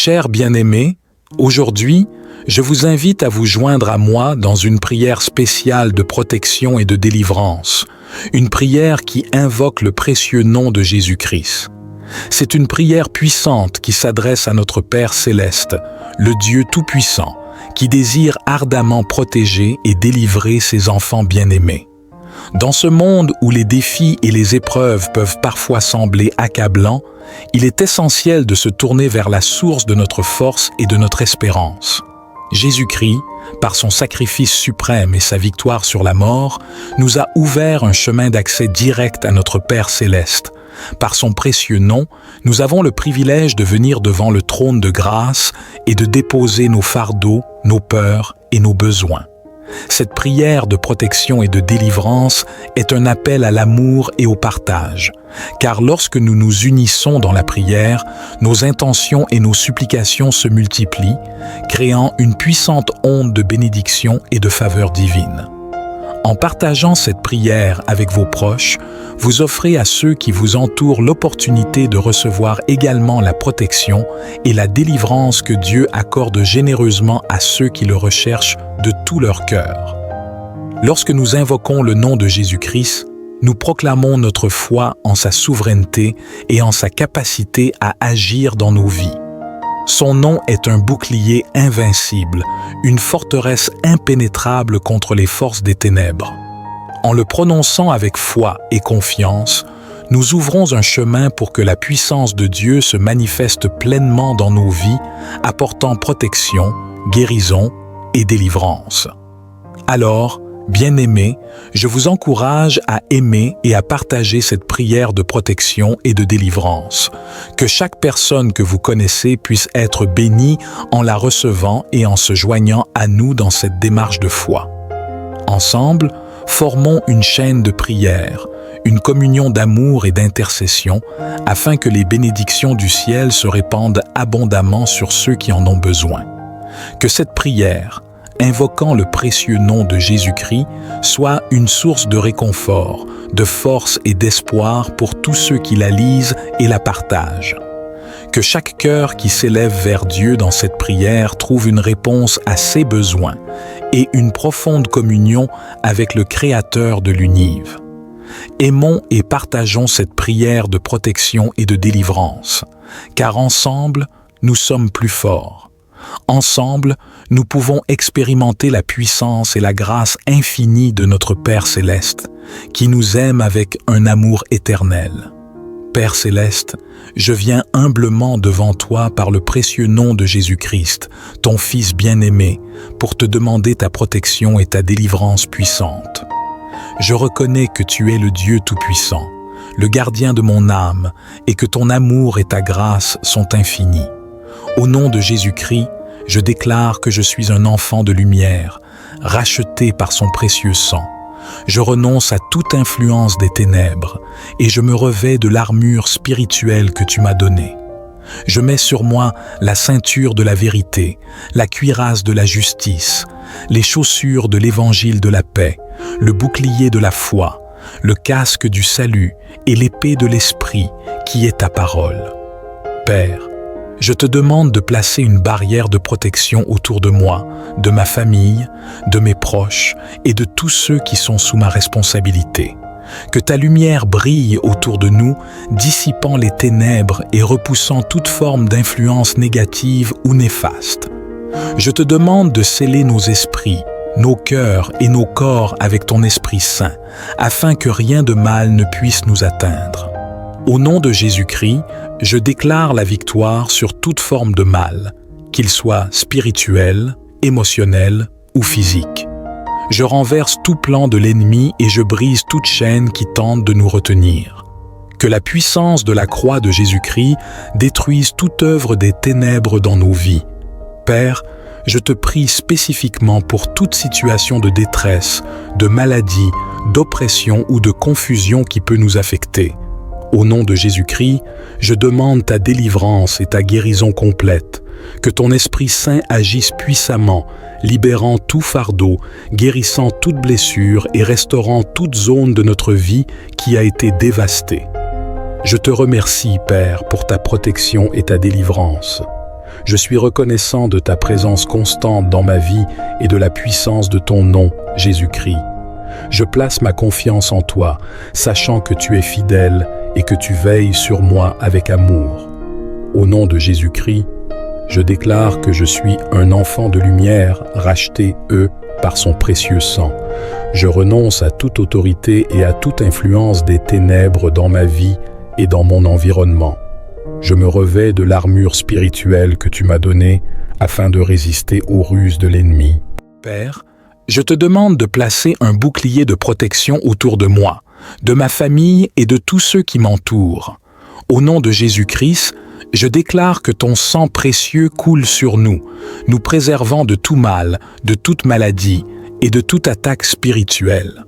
Chers bien-aimés, aujourd'hui, je vous invite à vous joindre à moi dans une prière spéciale de protection et de délivrance, une prière qui invoque le précieux nom de Jésus-Christ. C'est une prière puissante qui s'adresse à notre Père céleste, le Dieu Tout-Puissant, qui désire ardemment protéger et délivrer ses enfants bien-aimés. Dans ce monde où les défis et les épreuves peuvent parfois sembler accablants, il est essentiel de se tourner vers la source de notre force et de notre espérance. Jésus-Christ, par son sacrifice suprême et sa victoire sur la mort, nous a ouvert un chemin d'accès direct à notre Père céleste. Par son précieux nom, nous avons le privilège de venir devant le trône de grâce et de déposer nos fardeaux, nos peurs et nos besoins. Cette prière de protection et de délivrance est un appel à l'amour et au partage, car lorsque nous nous unissons dans la prière, nos intentions et nos supplications se multiplient, créant une puissante onde de bénédiction et de faveur divine. En partageant cette prière avec vos proches, vous offrez à ceux qui vous entourent l'opportunité de recevoir également la protection et la délivrance que Dieu accorde généreusement à ceux qui le recherchent de tout leur cœur. Lorsque nous invoquons le nom de Jésus-Christ, nous proclamons notre foi en sa souveraineté et en sa capacité à agir dans nos vies. Son nom est un bouclier invincible, une forteresse impénétrable contre les forces des ténèbres. En le prononçant avec foi et confiance, nous ouvrons un chemin pour que la puissance de Dieu se manifeste pleinement dans nos vies, apportant protection, guérison et délivrance. Alors, bien-aimés, je vous encourage à aimer et à partager cette prière de protection et de délivrance. Que chaque personne que vous connaissez puisse être bénie en la recevant et en se joignant à nous dans cette démarche de foi. Ensemble, formons une chaîne de prière, une communion d'amour et d'intercession, afin que les bénédictions du ciel se répandent abondamment sur ceux qui en ont besoin. Que cette prière, invoquant le précieux nom de Jésus-Christ, soit une source de réconfort, de force et d'espoir pour tous ceux qui la lisent et la partagent. Que chaque cœur qui s'élève vers Dieu dans cette prière trouve une réponse à ses besoins et une profonde communion avec le Créateur de l'univers. Aimons et partageons cette prière de protection et de délivrance, car ensemble, nous sommes plus forts. Ensemble, nous pouvons expérimenter la puissance et la grâce infinie de notre Père céleste, qui nous aime avec un amour éternel. Père céleste, je viens humblement devant toi par le précieux nom de Jésus-Christ, ton Fils bien-aimé, pour te demander ta protection et ta délivrance puissante. Je reconnais que tu es le Dieu Tout-Puissant, le gardien de mon âme, et que ton amour et ta grâce sont infinis. Au nom de Jésus-Christ, je déclare que je suis un enfant de lumière, racheté par son précieux sang. Je renonce à toute influence des ténèbres et je me revêts de l'armure spirituelle que tu m'as donnée. Je mets sur moi la ceinture de la vérité, la cuirasse de la justice, les chaussures de l'évangile de la paix, le bouclier de la foi, le casque du salut et l'épée de l'esprit qui est ta parole. Père, je te demande de placer une barrière de protection autour de moi, de ma famille, de mes proches et de tous ceux qui sont sous ma responsabilité. Que ta lumière brille autour de nous, dissipant les ténèbres et repoussant toute forme d'influence négative ou néfaste. Je te demande de sceller nos esprits, nos cœurs et nos corps avec ton Esprit Saint, afin que rien de mal ne puisse nous atteindre. Au nom de Jésus-Christ, je déclare la victoire sur toute forme de mal, qu'il soit spirituel, émotionnel ou physique. Je renverse tout plan de l'ennemi et je brise toute chaîne qui tente de nous retenir. Que la puissance de la croix de Jésus-Christ détruise toute œuvre des ténèbres dans nos vies. Père, je te prie spécifiquement pour toute situation de détresse, de maladie, d'oppression ou de confusion qui peut nous affecter. Au nom de Jésus-Christ, je demande ta délivrance et ta guérison complète. Que ton Esprit Saint agisse puissamment, libérant tout fardeau, guérissant toute blessure et restaurant toute zone de notre vie qui a été dévastée. Je te remercie, Père, pour ta protection et ta délivrance. Je suis reconnaissant de ta présence constante dans ma vie et de la puissance de ton nom, Jésus-Christ. Je place ma confiance en toi, sachant que tu es fidèle et que tu veilles sur moi avec amour. Au nom de Jésus-Christ, je déclare que je suis un enfant de lumière, racheté, par son précieux sang. Je renonce à toute autorité et à toute influence des ténèbres dans ma vie et dans mon environnement. Je me revêts de l'armure spirituelle que tu m'as donnée afin de résister aux ruses de l'ennemi. Père, je te demande de placer un bouclier de protection autour de moi, de ma famille et de tous ceux qui m'entourent. Au nom de Jésus-Christ, je déclare que ton sang précieux coule sur nous, nous préservant de tout mal, de toute maladie et de toute attaque spirituelle.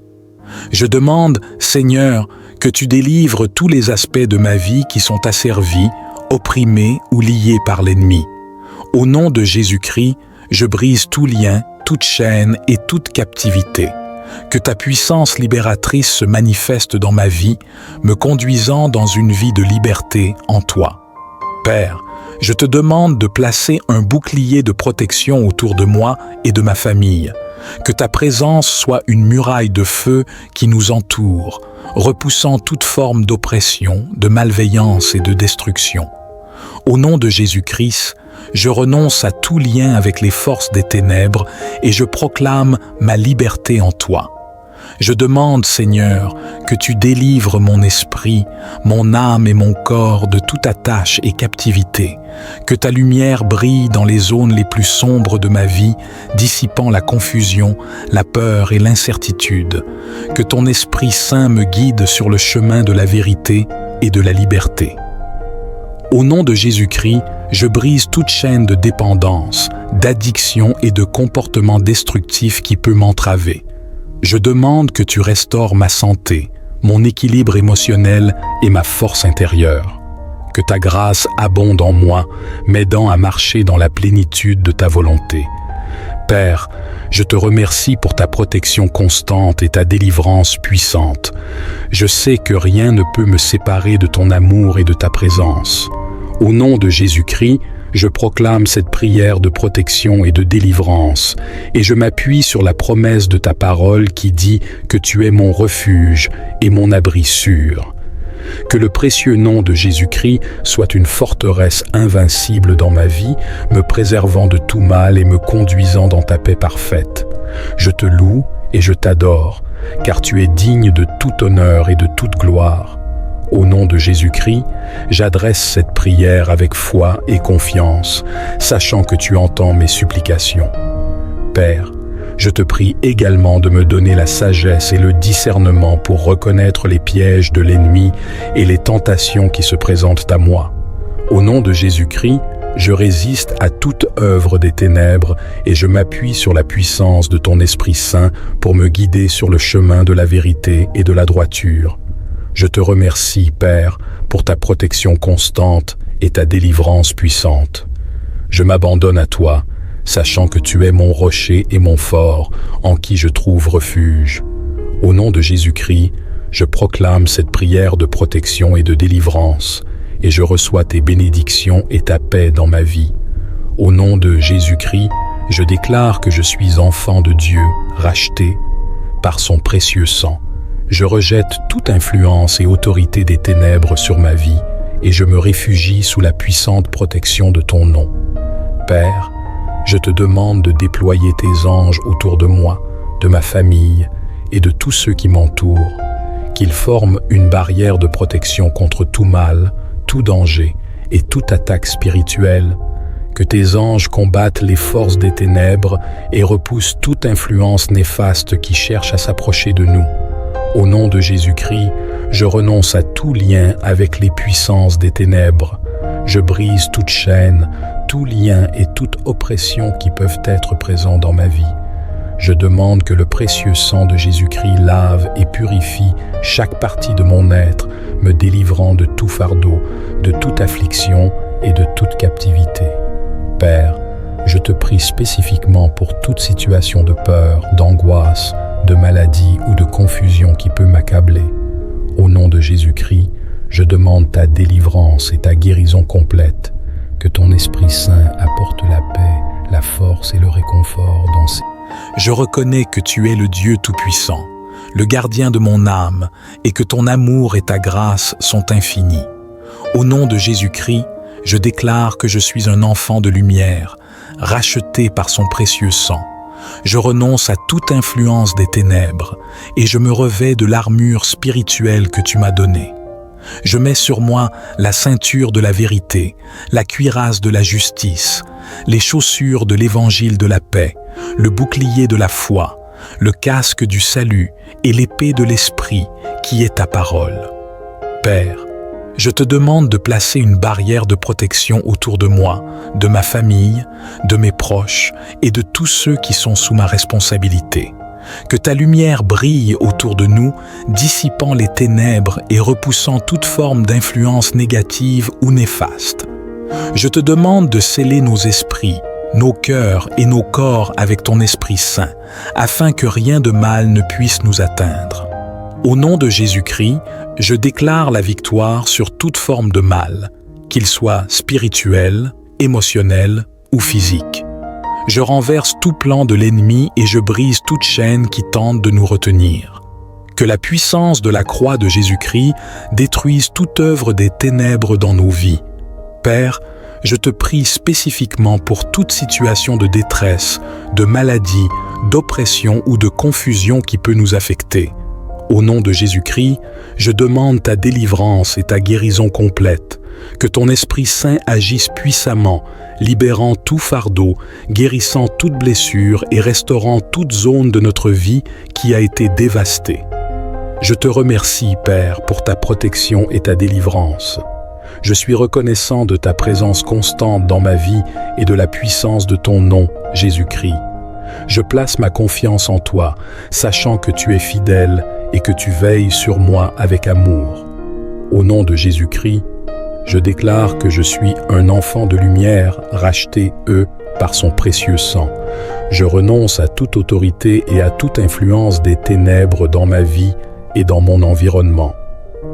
Je demande, Seigneur, que tu délivres tous les aspects de ma vie qui sont asservis, opprimés ou liés par l'ennemi. Au nom de Jésus-Christ, je brise tout lien, toute chaîne et toute captivité. Que ta puissance libératrice se manifeste dans ma vie, me conduisant dans une vie de liberté en toi. Père, je te demande de placer un bouclier de protection autour de moi et de ma famille. Que ta présence soit une muraille de feu qui nous entoure, repoussant toute forme d'oppression, de malveillance et de destruction. Au nom de Jésus-Christ, je renonce à tout lien avec les forces des ténèbres et je proclame ma liberté en toi. Je demande, Seigneur, que tu délivres mon esprit, mon âme et mon corps de toute attache et captivité, que ta lumière brille dans les zones les plus sombres de ma vie, dissipant la confusion, la peur et l'incertitude, que ton Esprit Saint me guide sur le chemin de la vérité et de la liberté. Au nom de Jésus-Christ, je brise toute chaîne de dépendance, d'addiction et de comportement destructif qui peut m'entraver. Je demande que tu restaures ma santé, mon équilibre émotionnel et ma force intérieure. Que ta grâce abonde en moi, m'aidant à marcher dans la plénitude de ta volonté. Père, je te remercie pour ta protection constante et ta délivrance puissante. Je sais que rien ne peut me séparer de ton amour et de ta présence. Au nom de Jésus-Christ, je proclame cette prière de protection et de délivrance, et je m'appuie sur la promesse de ta parole qui dit que tu es mon refuge et mon abri sûr. Que le précieux nom de Jésus-Christ soit une forteresse invincible dans ma vie, me préservant de tout mal et me conduisant dans ta paix parfaite. Je te loue et je t'adore, car tu es digne de tout honneur et de toute gloire. Au nom de Jésus-Christ, j'adresse cette prière avec foi et confiance, sachant que tu entends mes supplications. Père, je te prie également de me donner la sagesse et le discernement pour reconnaître les pièges de l'ennemi et les tentations qui se présentent à moi. Au nom de Jésus-Christ, je résiste à toute œuvre des ténèbres et je m'appuie sur la puissance de ton Esprit Saint pour me guider sur le chemin de la vérité et de la droiture. Je te remercie, Père, pour ta protection constante et ta délivrance puissante. Je m'abandonne à toi, sachant que tu es mon rocher et mon fort, en qui je trouve refuge. Au nom de Jésus-Christ, je proclame cette prière de protection et de délivrance, et je reçois tes bénédictions et ta paix dans ma vie. Au nom de Jésus-Christ, je déclare que je suis enfant de Dieu, racheté par son précieux sang. Je rejette toute influence et autorité des ténèbres sur ma vie et je me réfugie sous la puissante protection de ton nom. Père, je te demande de déployer tes anges autour de moi, de ma famille et de tous ceux qui m'entourent, qu'ils forment une barrière de protection contre tout mal, tout danger et toute attaque spirituelle, que tes anges combattent les forces des ténèbres et repoussent toute influence néfaste qui cherche à s'approcher de nous. Au nom de Jésus-Christ, je renonce à tout lien avec les puissances des ténèbres. Je brise toute chaîne, tout lien et toute oppression qui peuvent être présents dans ma vie. Je demande que le précieux sang de Jésus-Christ lave et purifie chaque partie de mon être, me délivrant de tout fardeau, de toute affliction et de toute captivité. Père, je te prie spécifiquement pour toute situation de peur, d'angoisse, de maladie ou de confusion qui peut m'accabler. Au nom de Jésus-Christ, je demande ta délivrance et ta guérison complète, que ton Esprit Saint apporte la paix, la force et le réconfort dans ces... Je reconnais que tu es le Dieu Tout-Puissant, le gardien de mon âme, et que ton amour et ta grâce sont infinis. Au nom de Jésus-Christ, je déclare que je suis un enfant de lumière, racheté par son précieux sang. Je renonce à toute influence des ténèbres et je me revêts de l'armure spirituelle que tu m'as donnée. Je mets sur moi la ceinture de la vérité, la cuirasse de la justice, les chaussures de l'évangile de la paix, le bouclier de la foi, le casque du salut et l'épée de l'esprit qui est ta parole. Père, je te demande de placer une barrière de protection autour de moi, de ma famille, de mes proches et de tous ceux qui sont sous ma responsabilité. Que ta lumière brille autour de nous, dissipant les ténèbres et repoussant toute forme d'influence négative ou néfaste. Je te demande de sceller nos esprits, nos cœurs et nos corps avec ton Esprit Saint, afin que rien de mal ne puisse nous atteindre. Au nom de Jésus-Christ, je déclare la victoire sur toute forme de mal, qu'il soit spirituel, émotionnel ou physique. Je renverse tout plan de l'ennemi et je brise toute chaîne qui tente de nous retenir. Que la puissance de la croix de Jésus-Christ détruise toute œuvre des ténèbres dans nos vies. Père, je te prie spécifiquement pour toute situation de détresse, de maladie, d'oppression ou de confusion qui peut nous affecter. Au nom de Jésus-Christ, je demande ta délivrance et ta guérison complète. Que ton Esprit Saint agisse puissamment, libérant tout fardeau, guérissant toute blessure et restaurant toute zone de notre vie qui a été dévastée. Je te remercie, Père, pour ta protection et ta délivrance. Je suis reconnaissant de ta présence constante dans ma vie et de la puissance de ton nom, Jésus-Christ. Je place ma confiance en toi, sachant que tu es fidèle et que tu veilles sur moi avec amour. Au nom de Jésus-Christ, je déclare que je suis un enfant de lumière, racheté, par son précieux sang. Je renonce à toute autorité et à toute influence des ténèbres dans ma vie et dans mon environnement.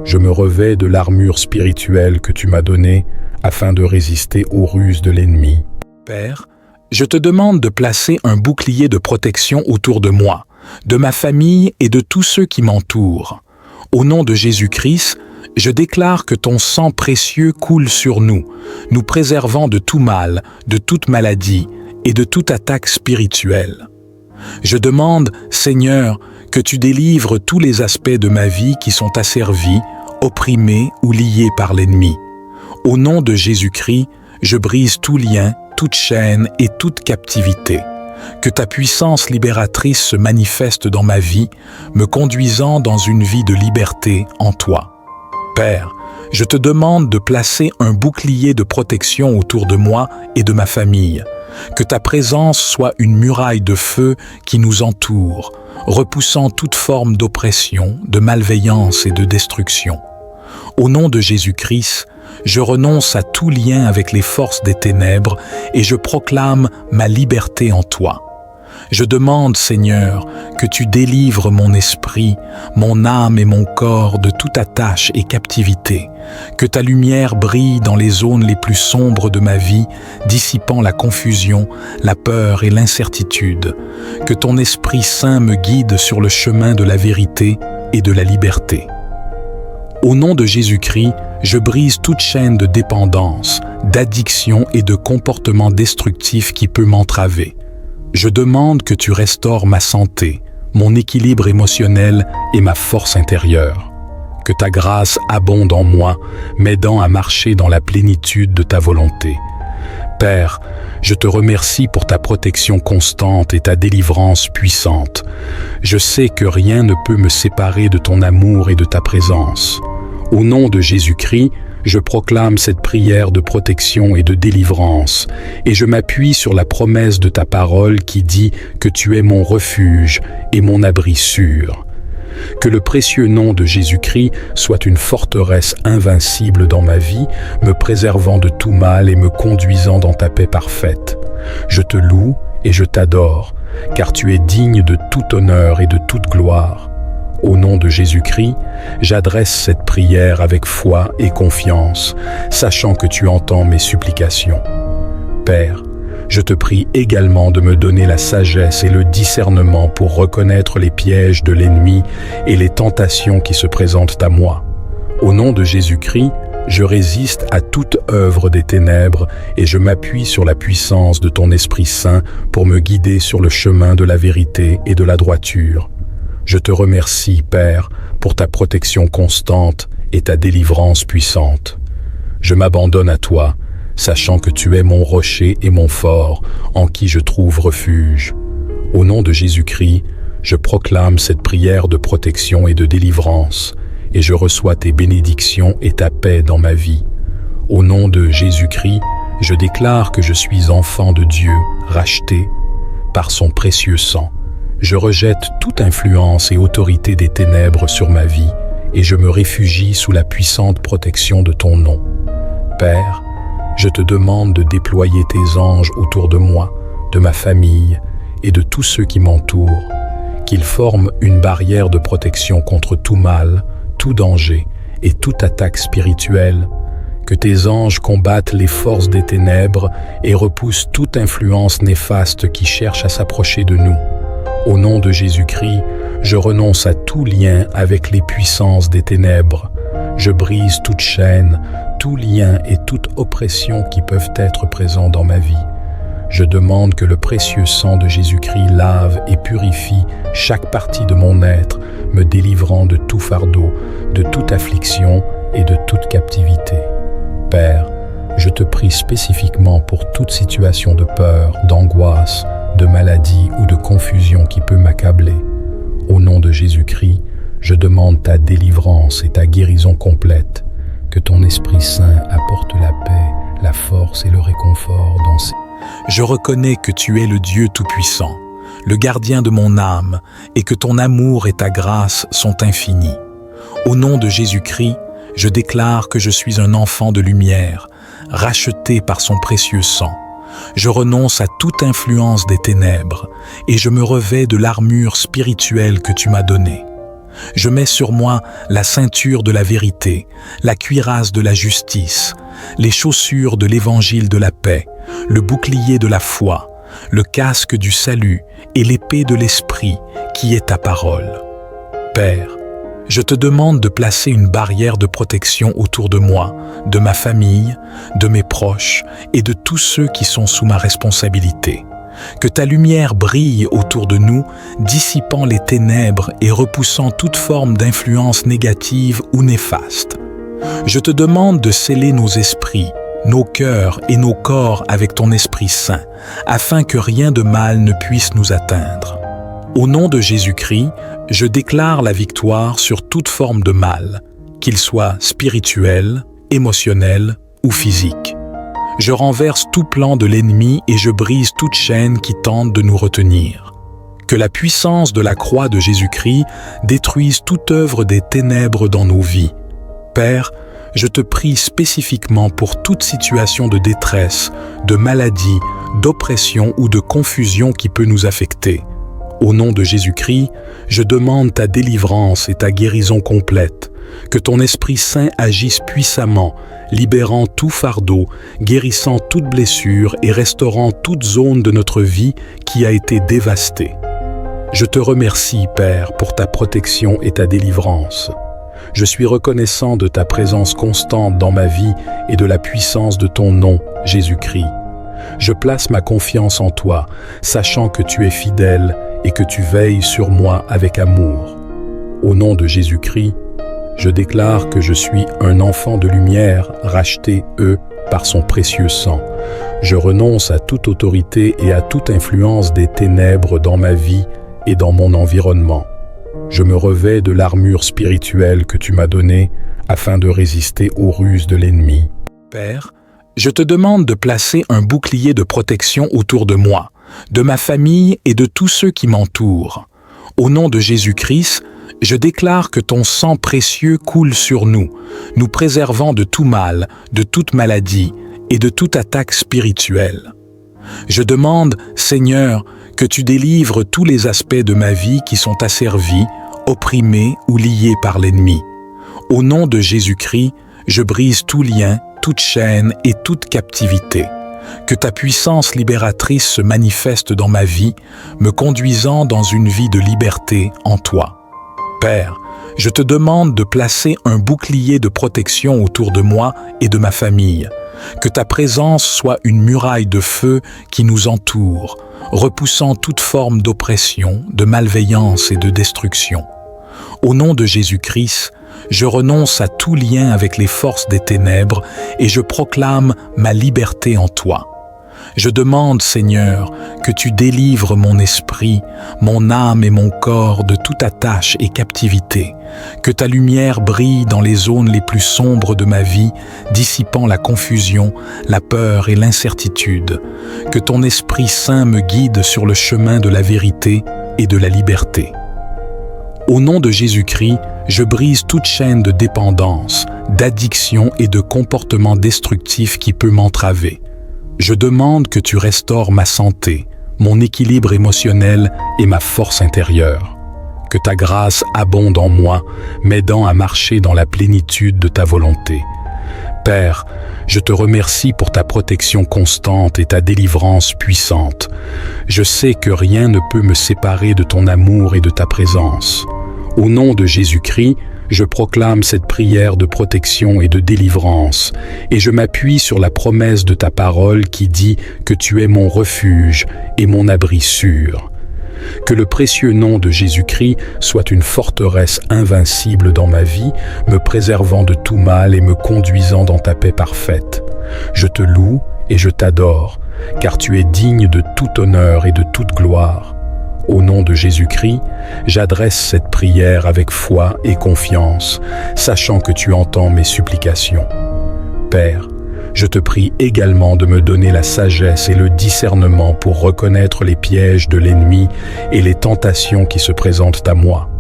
Je me revêts de l'armure spirituelle que tu m'as donnée afin de résister aux ruses de l'ennemi. Père, je te demande de placer un bouclier de protection autour de moi, de ma famille et de tous ceux qui m'entourent. Au nom de Jésus-Christ, je déclare que ton sang précieux coule sur nous, nous préservant de tout mal, de toute maladie et de toute attaque spirituelle. Je demande, Seigneur, que tu délivres tous les aspects de ma vie qui sont asservis, opprimés ou liés par l'ennemi. Au nom de Jésus-Christ, je brise tout lien, toute chaîne et toute captivité. Que ta puissance libératrice se manifeste dans ma vie, me conduisant dans une vie de liberté en toi. Père, je te demande de placer un bouclier de protection autour de moi et de ma famille. Que ta présence soit une muraille de feu qui nous entoure, repoussant toute forme d'oppression, de malveillance et de destruction. Au nom de Jésus-Christ, je renonce à tout lien avec les forces des ténèbres et je proclame ma liberté en toi. Je demande, Seigneur, que tu délivres mon esprit, mon âme et mon corps de toute attache et captivité, que ta lumière brille dans les zones les plus sombres de ma vie, dissipant la confusion, la peur et l'incertitude, que ton Esprit Saint me guide sur le chemin de la vérité et de la liberté. Au nom de Jésus-Christ, je brise toute chaîne de dépendance, d'addiction et de comportement destructif qui peut m'entraver. Je demande que tu restaures ma santé, mon équilibre émotionnel et ma force intérieure. Que ta grâce abonde en moi, m'aidant à marcher dans la plénitude de ta volonté. Père, je te remercie pour ta protection constante et ta délivrance puissante. Je sais que rien ne peut me séparer de ton amour et de ta présence. Au nom de Jésus-Christ, je proclame cette prière de protection et de délivrance, et je m'appuie sur la promesse de ta parole qui dit que tu es mon refuge et mon abri sûr. Que le précieux nom de Jésus-Christ soit une forteresse invincible dans ma vie, me préservant de tout mal et me conduisant dans ta paix parfaite. Je te loue et je t'adore, car tu es digne de tout honneur et de toute gloire. Au nom de Jésus-Christ, j'adresse cette prière avec foi et confiance, sachant que tu entends mes supplications. Père, je te prie également de me donner la sagesse et le discernement pour reconnaître les pièges de l'ennemi et les tentations qui se présentent à moi. Au nom de Jésus-Christ, je résiste à toute œuvre des ténèbres et je m'appuie sur la puissance de ton Esprit Saint pour me guider sur le chemin de la vérité et de la droiture. Je te remercie, Père, pour ta protection constante et ta délivrance puissante. Je m'abandonne à toi, sachant que tu es mon rocher et mon fort, en qui je trouve refuge. Au nom de Jésus-Christ, je proclame cette prière de protection et de délivrance, et je reçois tes bénédictions et ta paix dans ma vie. Au nom de Jésus-Christ, je déclare que je suis enfant de Dieu, racheté par son précieux sang. Je rejette toute influence et autorité des ténèbres sur ma vie, et je me réfugie sous la puissante protection de ton nom. Père, je te demande de déployer tes anges autour de moi, de ma famille et de tous ceux qui m'entourent, qu'ils forment une barrière de protection contre tout mal, tout danger et toute attaque spirituelle, que tes anges combattent les forces des ténèbres et repoussent toute influence néfaste qui cherche à s'approcher de nous. Au nom de Jésus-Christ, je renonce à tout lien avec les puissances des ténèbres. Je brise toute chaîne, tout lien et toute oppression qui peuvent être présents dans ma vie. Je demande que le précieux sang de Jésus-Christ lave et purifie chaque partie de mon être, me délivrant de tout fardeau, de toute affliction et de toute captivité. Père, je te prie spécifiquement pour toute situation de peur, d'angoisse, de maladie ou de confusion qui peut m'accabler. Au nom de Jésus-Christ, je demande ta délivrance et ta guérison complète, que ton Esprit Saint apporte la paix, la force et le réconfort dans ces... Je reconnais que tu es le Dieu Tout-Puissant, le gardien de mon âme, et que ton amour et ta grâce sont infinis. Au nom de Jésus-Christ, je déclare que je suis un enfant de lumière, racheté par son précieux sang. Je renonce à toute influence des ténèbres et je me revêts de l'armure spirituelle que tu m'as donnée. Je mets sur moi la ceinture de la vérité, la cuirasse de la justice, les chaussures de l'évangile de la paix, le bouclier de la foi, le casque du salut et l'épée de l'esprit qui est ta parole. Père, je te demande de placer une barrière de protection autour de moi, de ma famille, de mes proches et de tous ceux qui sont sous ma responsabilité. Que ta lumière brille autour de nous, dissipant les ténèbres et repoussant toute forme d'influence négative ou néfaste. Je te demande de sceller nos esprits, nos cœurs et nos corps avec ton Esprit Saint, afin que rien de mal ne puisse nous atteindre. Au nom de Jésus-Christ, je déclare la victoire sur toute forme de mal, qu'il soit spirituel, émotionnel ou physique. Je renverse tout plan de l'ennemi et je brise toute chaîne qui tente de nous retenir. Que la puissance de la croix de Jésus-Christ détruise toute œuvre des ténèbres dans nos vies. Père, je te prie spécifiquement pour toute situation de détresse, de maladie, d'oppression ou de confusion qui peut nous affecter. Au nom de Jésus-Christ, je demande ta délivrance et ta guérison complète, que ton Esprit Saint agisse puissamment, libérant tout fardeau, guérissant toute blessure et restaurant toute zone de notre vie qui a été dévastée. Je te remercie, Père, pour ta protection et ta délivrance. Je suis reconnaissant de ta présence constante dans ma vie et de la puissance de ton nom, Jésus-Christ. Je place ma confiance en toi, sachant que tu es fidèle et que tu veilles sur moi avec amour. Au nom de Jésus-Christ, je déclare que je suis un enfant de lumière, racheté, par son précieux sang. Je renonce à toute autorité et à toute influence des ténèbres dans ma vie et dans mon environnement. Je me revêts de l'armure spirituelle que tu m'as donnée afin de résister aux ruses de l'ennemi. Père, je te demande de placer un bouclier de protection autour de moi, de ma famille et de tous ceux qui m'entourent. Au nom de Jésus-Christ, je déclare que ton sang précieux coule sur nous, nous préservant de tout mal, de toute maladie et de toute attaque spirituelle. Je demande, Seigneur, que tu délivres tous les aspects de ma vie qui sont asservis, opprimé ou lié par l'ennemi. Au nom de Jésus-Christ, je brise tout lien, toute chaîne et toute captivité. Que ta puissance libératrice se manifeste dans ma vie, me conduisant dans une vie de liberté en toi. Père, je te demande de placer un bouclier de protection autour de moi et de ma famille. Que ta présence soit une muraille de feu qui nous entoure, repoussant toute forme d'oppression, de malveillance et de destruction. Au nom de Jésus-Christ, je renonce à tout lien avec les forces des ténèbres et je proclame ma liberté en toi. Je demande, Seigneur, que tu délivres mon esprit, mon âme et mon corps de toute attache et captivité, que ta lumière brille dans les zones les plus sombres de ma vie, dissipant la confusion, la peur et l'incertitude, que ton Esprit Saint me guide sur le chemin de la vérité et de la liberté. Au nom de Jésus-Christ, je brise toute chaîne de dépendance, d'addiction et de comportement destructif qui peut m'entraver. Je demande que tu restaures ma santé, mon équilibre émotionnel et ma force intérieure. Que ta grâce abonde en moi, m'aidant à marcher dans la plénitude de ta volonté. Père, je te remercie pour ta protection constante et ta délivrance puissante. Je sais que rien ne peut me séparer de ton amour et de ta présence. Au nom de Jésus-Christ, je proclame cette prière de protection et de délivrance, et je m'appuie sur la promesse de ta parole qui dit que tu es mon refuge et mon abri sûr. Que le précieux nom de Jésus-Christ soit une forteresse invincible dans ma vie, me préservant de tout mal et me conduisant dans ta paix parfaite. Je te loue et je t'adore, car tu es digne de tout honneur et de toute gloire. Au nom de Jésus-Christ, j'adresse cette prière avec foi et confiance, sachant que tu entends mes supplications. Père, je te prie également de me donner la sagesse et le discernement pour reconnaître les pièges de l'ennemi et les tentations qui se présentent à moi.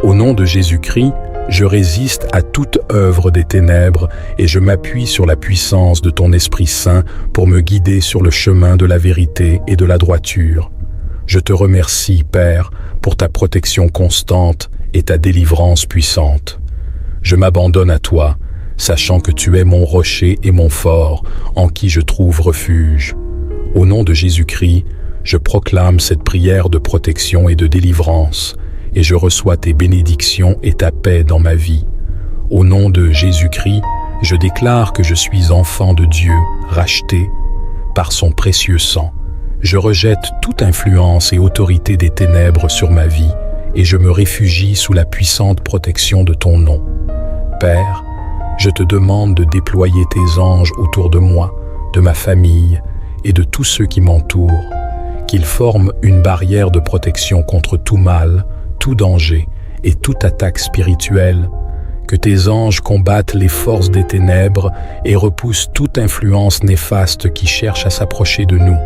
Au nom de Jésus-Christ, je résiste à toute œuvre des ténèbres et je m'appuie sur la puissance de ton Esprit Saint pour me guider sur le chemin de la vérité et de la droiture. Je te remercie, Père, pour ta protection constante et ta délivrance puissante. Je m'abandonne à toi, sachant que tu es mon rocher et mon fort, en qui je trouve refuge. Au nom de Jésus-Christ, je proclame cette prière de protection et de délivrance, et je reçois tes bénédictions et ta paix dans ma vie. Au nom de Jésus-Christ, je déclare que je suis enfant de Dieu, racheté par son précieux sang. Je rejette toute influence et autorité des ténèbres sur ma vie et je me réfugie sous la puissante protection de ton nom. Père, je te demande de déployer tes anges autour de moi, de ma famille et de tous ceux qui m'entourent, qu'ils forment une barrière de protection contre tout mal, tout danger et toute attaque spirituelle, que tes anges combattent les forces des ténèbres et repoussent toute influence néfaste qui cherche à s'approcher de nous.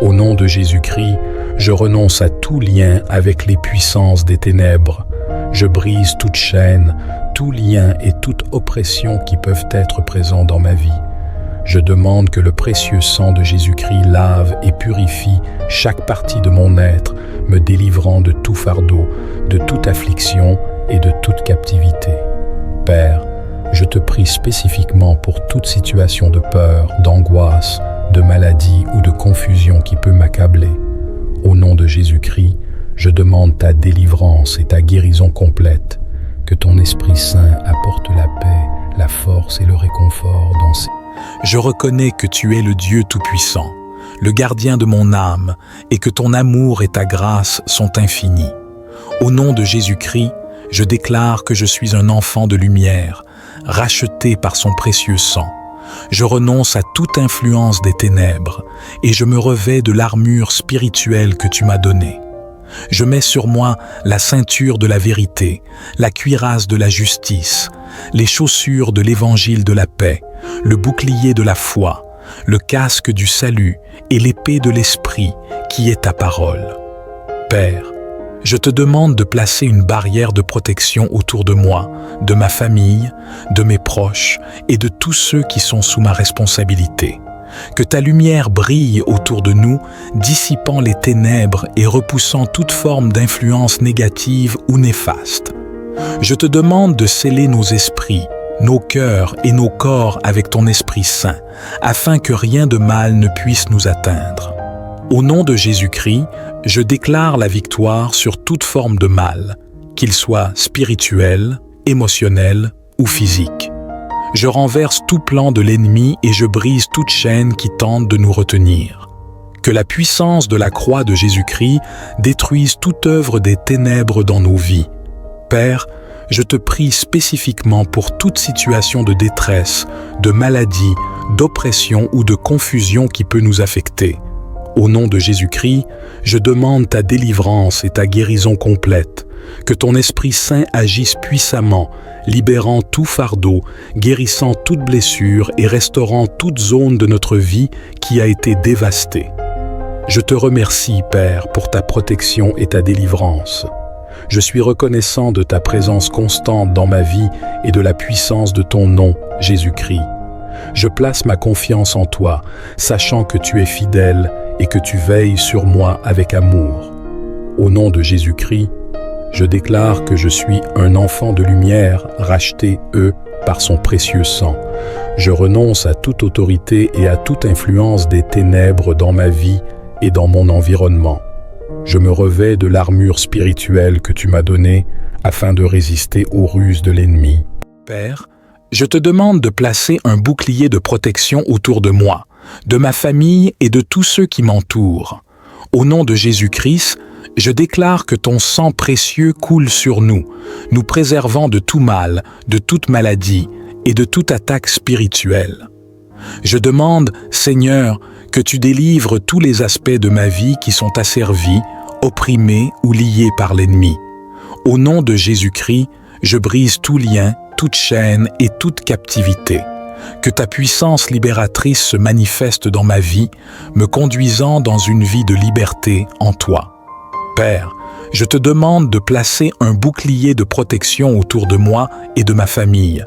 Au nom de Jésus-Christ, je renonce à tout lien avec les puissances des ténèbres. Je brise toute chaîne, tout lien et toute oppression qui peuvent être présents dans ma vie. Je demande que le précieux sang de Jésus-Christ lave et purifie chaque partie de mon être, me délivrant de tout fardeau, de toute affliction et de toute captivité. Père, je te prie spécifiquement pour toute situation de peur, d'angoisse, de maladie ou de confusion qui peut m'accabler. Au nom de Jésus-Christ, je demande ta délivrance et ta guérison complète, que ton Esprit Saint apporte la paix, la force et le réconfort dans ces... Je reconnais que tu es le Dieu Tout-Puissant, le gardien de mon âme, et que ton amour et ta grâce sont infinis. Au nom de Jésus-Christ, je déclare que je suis un enfant de lumière, racheté par son précieux sang. Je renonce à toute influence des ténèbres et je me revêts de l'armure spirituelle que tu m'as donnée. Je mets sur moi la ceinture de la vérité, la cuirasse de la justice, les chaussures de l'évangile de la paix, le bouclier de la foi, le casque du salut et l'épée de l'esprit qui est ta parole. Père, je te demande de placer une barrière de protection autour de moi, de ma famille, de mes proches et de tous ceux qui sont sous ma responsabilité. Que ta lumière brille autour de nous, dissipant les ténèbres et repoussant toute forme d'influence négative ou néfaste. Je te demande de sceller nos esprits, nos cœurs et nos corps avec ton Esprit Saint, afin que rien de mal ne puisse nous atteindre. Au nom de Jésus-Christ, je déclare la victoire sur toute forme de mal, qu'il soit spirituel, émotionnel ou physique. Je renverse tout plan de l'ennemi et je brise toute chaîne qui tente de nous retenir. Que la puissance de la croix de Jésus-Christ détruise toute œuvre des ténèbres dans nos vies. Père, je te prie spécifiquement pour toute situation de détresse, de maladie, d'oppression ou de confusion qui peut nous affecter. Au nom de Jésus-Christ, je demande ta délivrance et ta guérison complète. Que ton Esprit Saint agisse puissamment, libérant tout fardeau, guérissant toute blessure et restaurant toute zone de notre vie qui a été dévastée. Je te remercie, Père, pour ta protection et ta délivrance. Je suis reconnaissant de ta présence constante dans ma vie et de la puissance de ton nom, Jésus-Christ. Je place ma confiance en toi, sachant que tu es fidèle et que tu veilles sur moi avec amour. Au nom de Jésus-Christ, je déclare que je suis un enfant de lumière, racheté, par son précieux sang. Je renonce à toute autorité et à toute influence des ténèbres dans ma vie et dans mon environnement. Je me revêts de l'armure spirituelle que tu m'as donnée afin de résister aux ruses de l'ennemi. Père, je te demande de placer un bouclier de protection autour de moi, de ma famille et de tous ceux qui m'entourent. Au nom de Jésus-Christ, je déclare que ton sang précieux coule sur nous, nous préservant de tout mal, de toute maladie et de toute attaque spirituelle. Je demande, Seigneur, que tu délivres tous les aspects de ma vie qui sont asservis, opprimés ou liés par l'ennemi. Au nom de Jésus-Christ, je brise tout lien, toute chaîne et toute captivité. Que ta puissance libératrice se manifeste dans ma vie, me conduisant dans une vie de liberté en toi. Père, je te demande de placer un bouclier de protection autour de moi et de ma famille.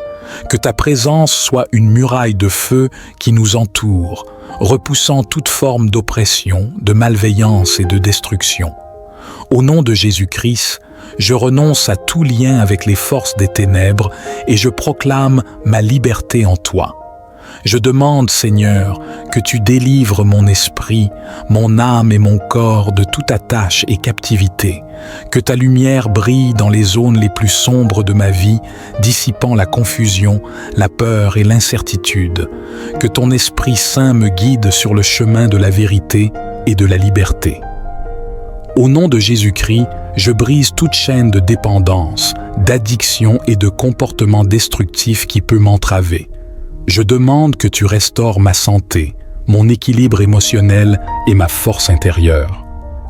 Que ta présence soit une muraille de feu qui nous entoure, repoussant toute forme d'oppression, de malveillance et de destruction. Au nom de Jésus-Christ, je renonce à tout lien avec les forces des ténèbres et je proclame ma liberté en toi. Je demande, Seigneur, que tu délivres mon esprit, mon âme et mon corps de toute attache et captivité, que ta lumière brille dans les zones les plus sombres de ma vie, dissipant la confusion, la peur et l'incertitude, que ton Esprit Saint me guide sur le chemin de la vérité et de la liberté. Au nom de Jésus-Christ, je brise toute chaîne de dépendance, d'addiction et de comportement destructif qui peut m'entraver. Je demande que tu restaures ma santé, mon équilibre émotionnel et ma force intérieure.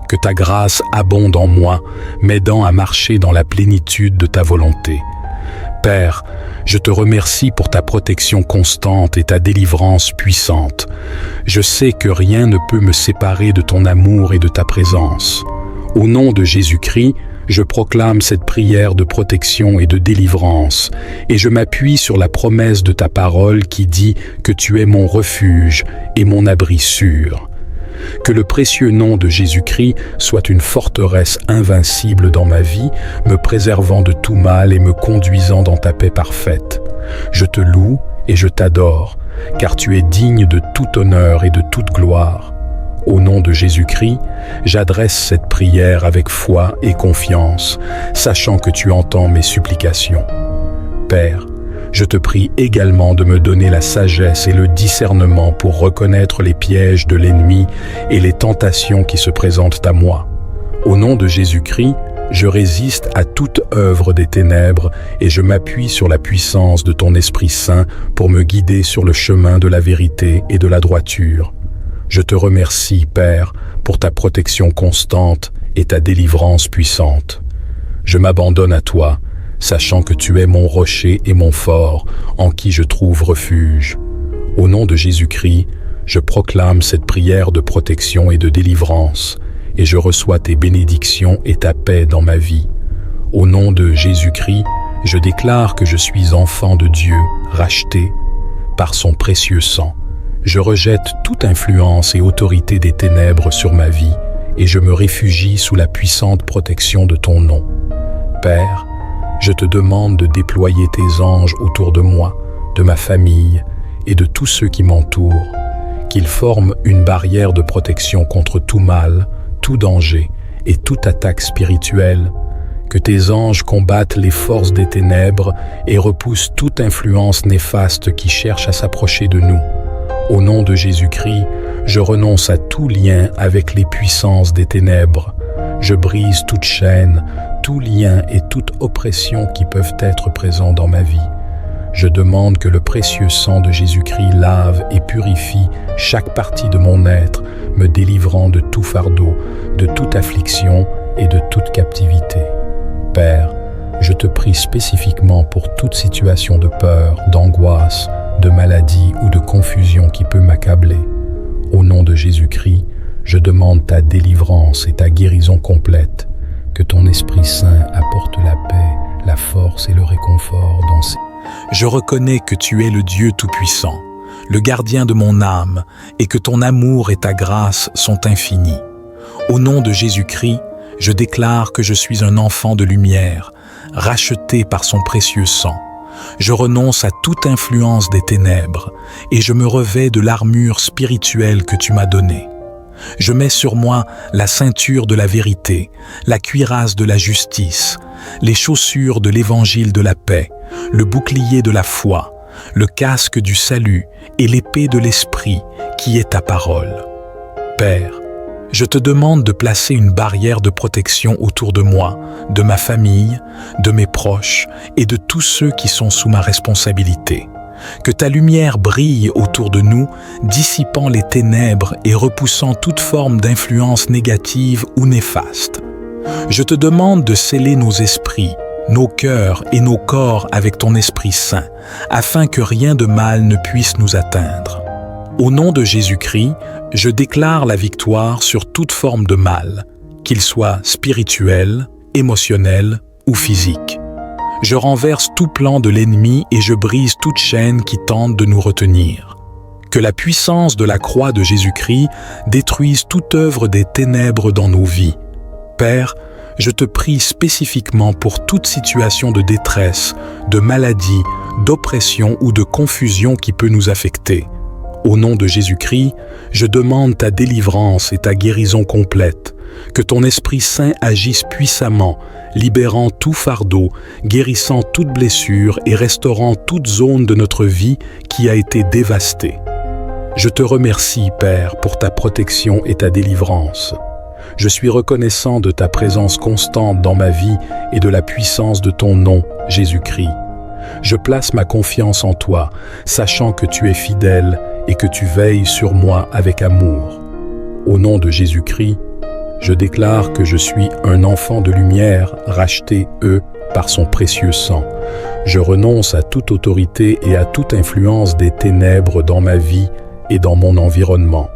Que ta grâce abonde en moi, m'aidant à marcher dans la plénitude de ta volonté. Père, je te remercie pour ta protection constante et ta délivrance puissante. Je sais que rien ne peut me séparer de ton amour et de ta présence. Au nom de Jésus-Christ, je proclame cette prière de protection et de délivrance, et je m'appuie sur la promesse de ta parole qui dit que tu es mon refuge et mon abri sûr. Que le précieux nom de Jésus-Christ soit une forteresse invincible dans ma vie, me préservant de tout mal et me conduisant dans ta paix parfaite. Je te loue et je t'adore, car tu es digne de tout honneur et de toute gloire. Au nom de Jésus-Christ, j'adresse cette prière avec foi et confiance, sachant que tu entends mes supplications. Père, je te prie également de me donner la sagesse et le discernement pour reconnaître les pièges de l'ennemi et les tentations qui se présentent à moi. Au nom de Jésus-Christ, je résiste à toute œuvre des ténèbres et je m'appuie sur la puissance de ton Esprit Saint pour me guider sur le chemin de la vérité et de la droiture. Je te remercie, Père, pour ta protection constante et ta délivrance puissante. Je m'abandonne à toi, sachant que tu es mon rocher et mon fort, en qui je trouve refuge. Au nom de Jésus-Christ, je proclame cette prière de protection et de délivrance, et je reçois tes bénédictions et ta paix dans ma vie. Au nom de Jésus-Christ, je déclare que je suis enfant de Dieu, racheté par son précieux sang. Je rejette toute influence et autorité des ténèbres sur ma vie et je me réfugie sous la puissante protection de ton nom. Père, je te demande de déployer tes anges autour de moi, de ma famille et de tous ceux qui m'entourent, qu'ils forment une barrière de protection contre tout mal, tout danger et toute attaque spirituelle, que tes anges combattent les forces des ténèbres et repoussent toute influence néfaste qui cherche à s'approcher de nous. Au nom de Jésus-Christ, je renonce à tout lien avec les puissances des ténèbres. Je brise toute chaîne, tout lien et toute oppression qui peuvent être présents dans ma vie. Je demande que le précieux sang de Jésus-Christ lave et purifie chaque partie de mon être, me délivrant de tout fardeau, de toute affliction et de toute captivité. Père, je te prie spécifiquement pour toute situation de peur, d'angoisse, de maladie ou de confusion qui peut m'accabler. Au nom de Jésus-Christ, je demande ta délivrance et ta guérison complète. Que ton Esprit Saint apporte la paix, la force et le réconfort dans ces... Je reconnais que tu es le Dieu Tout-Puissant, le gardien de mon âme, et que ton amour et ta grâce sont infinis. Au nom de Jésus-Christ, je déclare que je suis un enfant de lumière, racheté par son précieux sang. Je renonce à toute influence des ténèbres et je me revêts de l'armure spirituelle que tu m'as donnée. Je mets sur moi la ceinture de la vérité, la cuirasse de la justice, les chaussures de l'évangile de la paix, le bouclier de la foi, le casque du salut et l'épée de l'esprit qui est ta parole. Père, je te demande de placer une barrière de protection autour de moi, de ma famille, de mes proches et de tous ceux qui sont sous ma responsabilité. Que ta lumière brille autour de nous, dissipant les ténèbres et repoussant toute forme d'influence négative ou néfaste. Je te demande de sceller nos esprits, nos cœurs et nos corps avec ton Esprit Saint, afin que rien de mal ne puisse nous atteindre. Au nom de Jésus-Christ, je déclare la victoire sur toute forme de mal, qu'il soit spirituel, émotionnel ou physique. Je renverse tout plan de l'ennemi et je brise toute chaîne qui tente de nous retenir. Que la puissance de la croix de Jésus-Christ détruise toute œuvre des ténèbres dans nos vies. Père, je te prie spécifiquement pour toute situation de détresse, de maladie, d'oppression ou de confusion qui peut nous affecter. Au nom de Jésus-Christ, je demande ta délivrance et ta guérison complète. Que ton Esprit Saint agisse puissamment, libérant tout fardeau, guérissant toute blessure et restaurant toute zone de notre vie qui a été dévastée. Je te remercie, Père, pour ta protection et ta délivrance. Je suis reconnaissant de ta présence constante dans ma vie et de la puissance de ton nom, Jésus-Christ. Je place ma confiance en toi, sachant que tu es fidèle et que tu veilles sur moi avec amour. Au nom de Jésus-Christ, je déclare que je suis un enfant de lumière, racheté, par son précieux sang. Je renonce à toute autorité et à toute influence des ténèbres dans ma vie et dans mon environnement.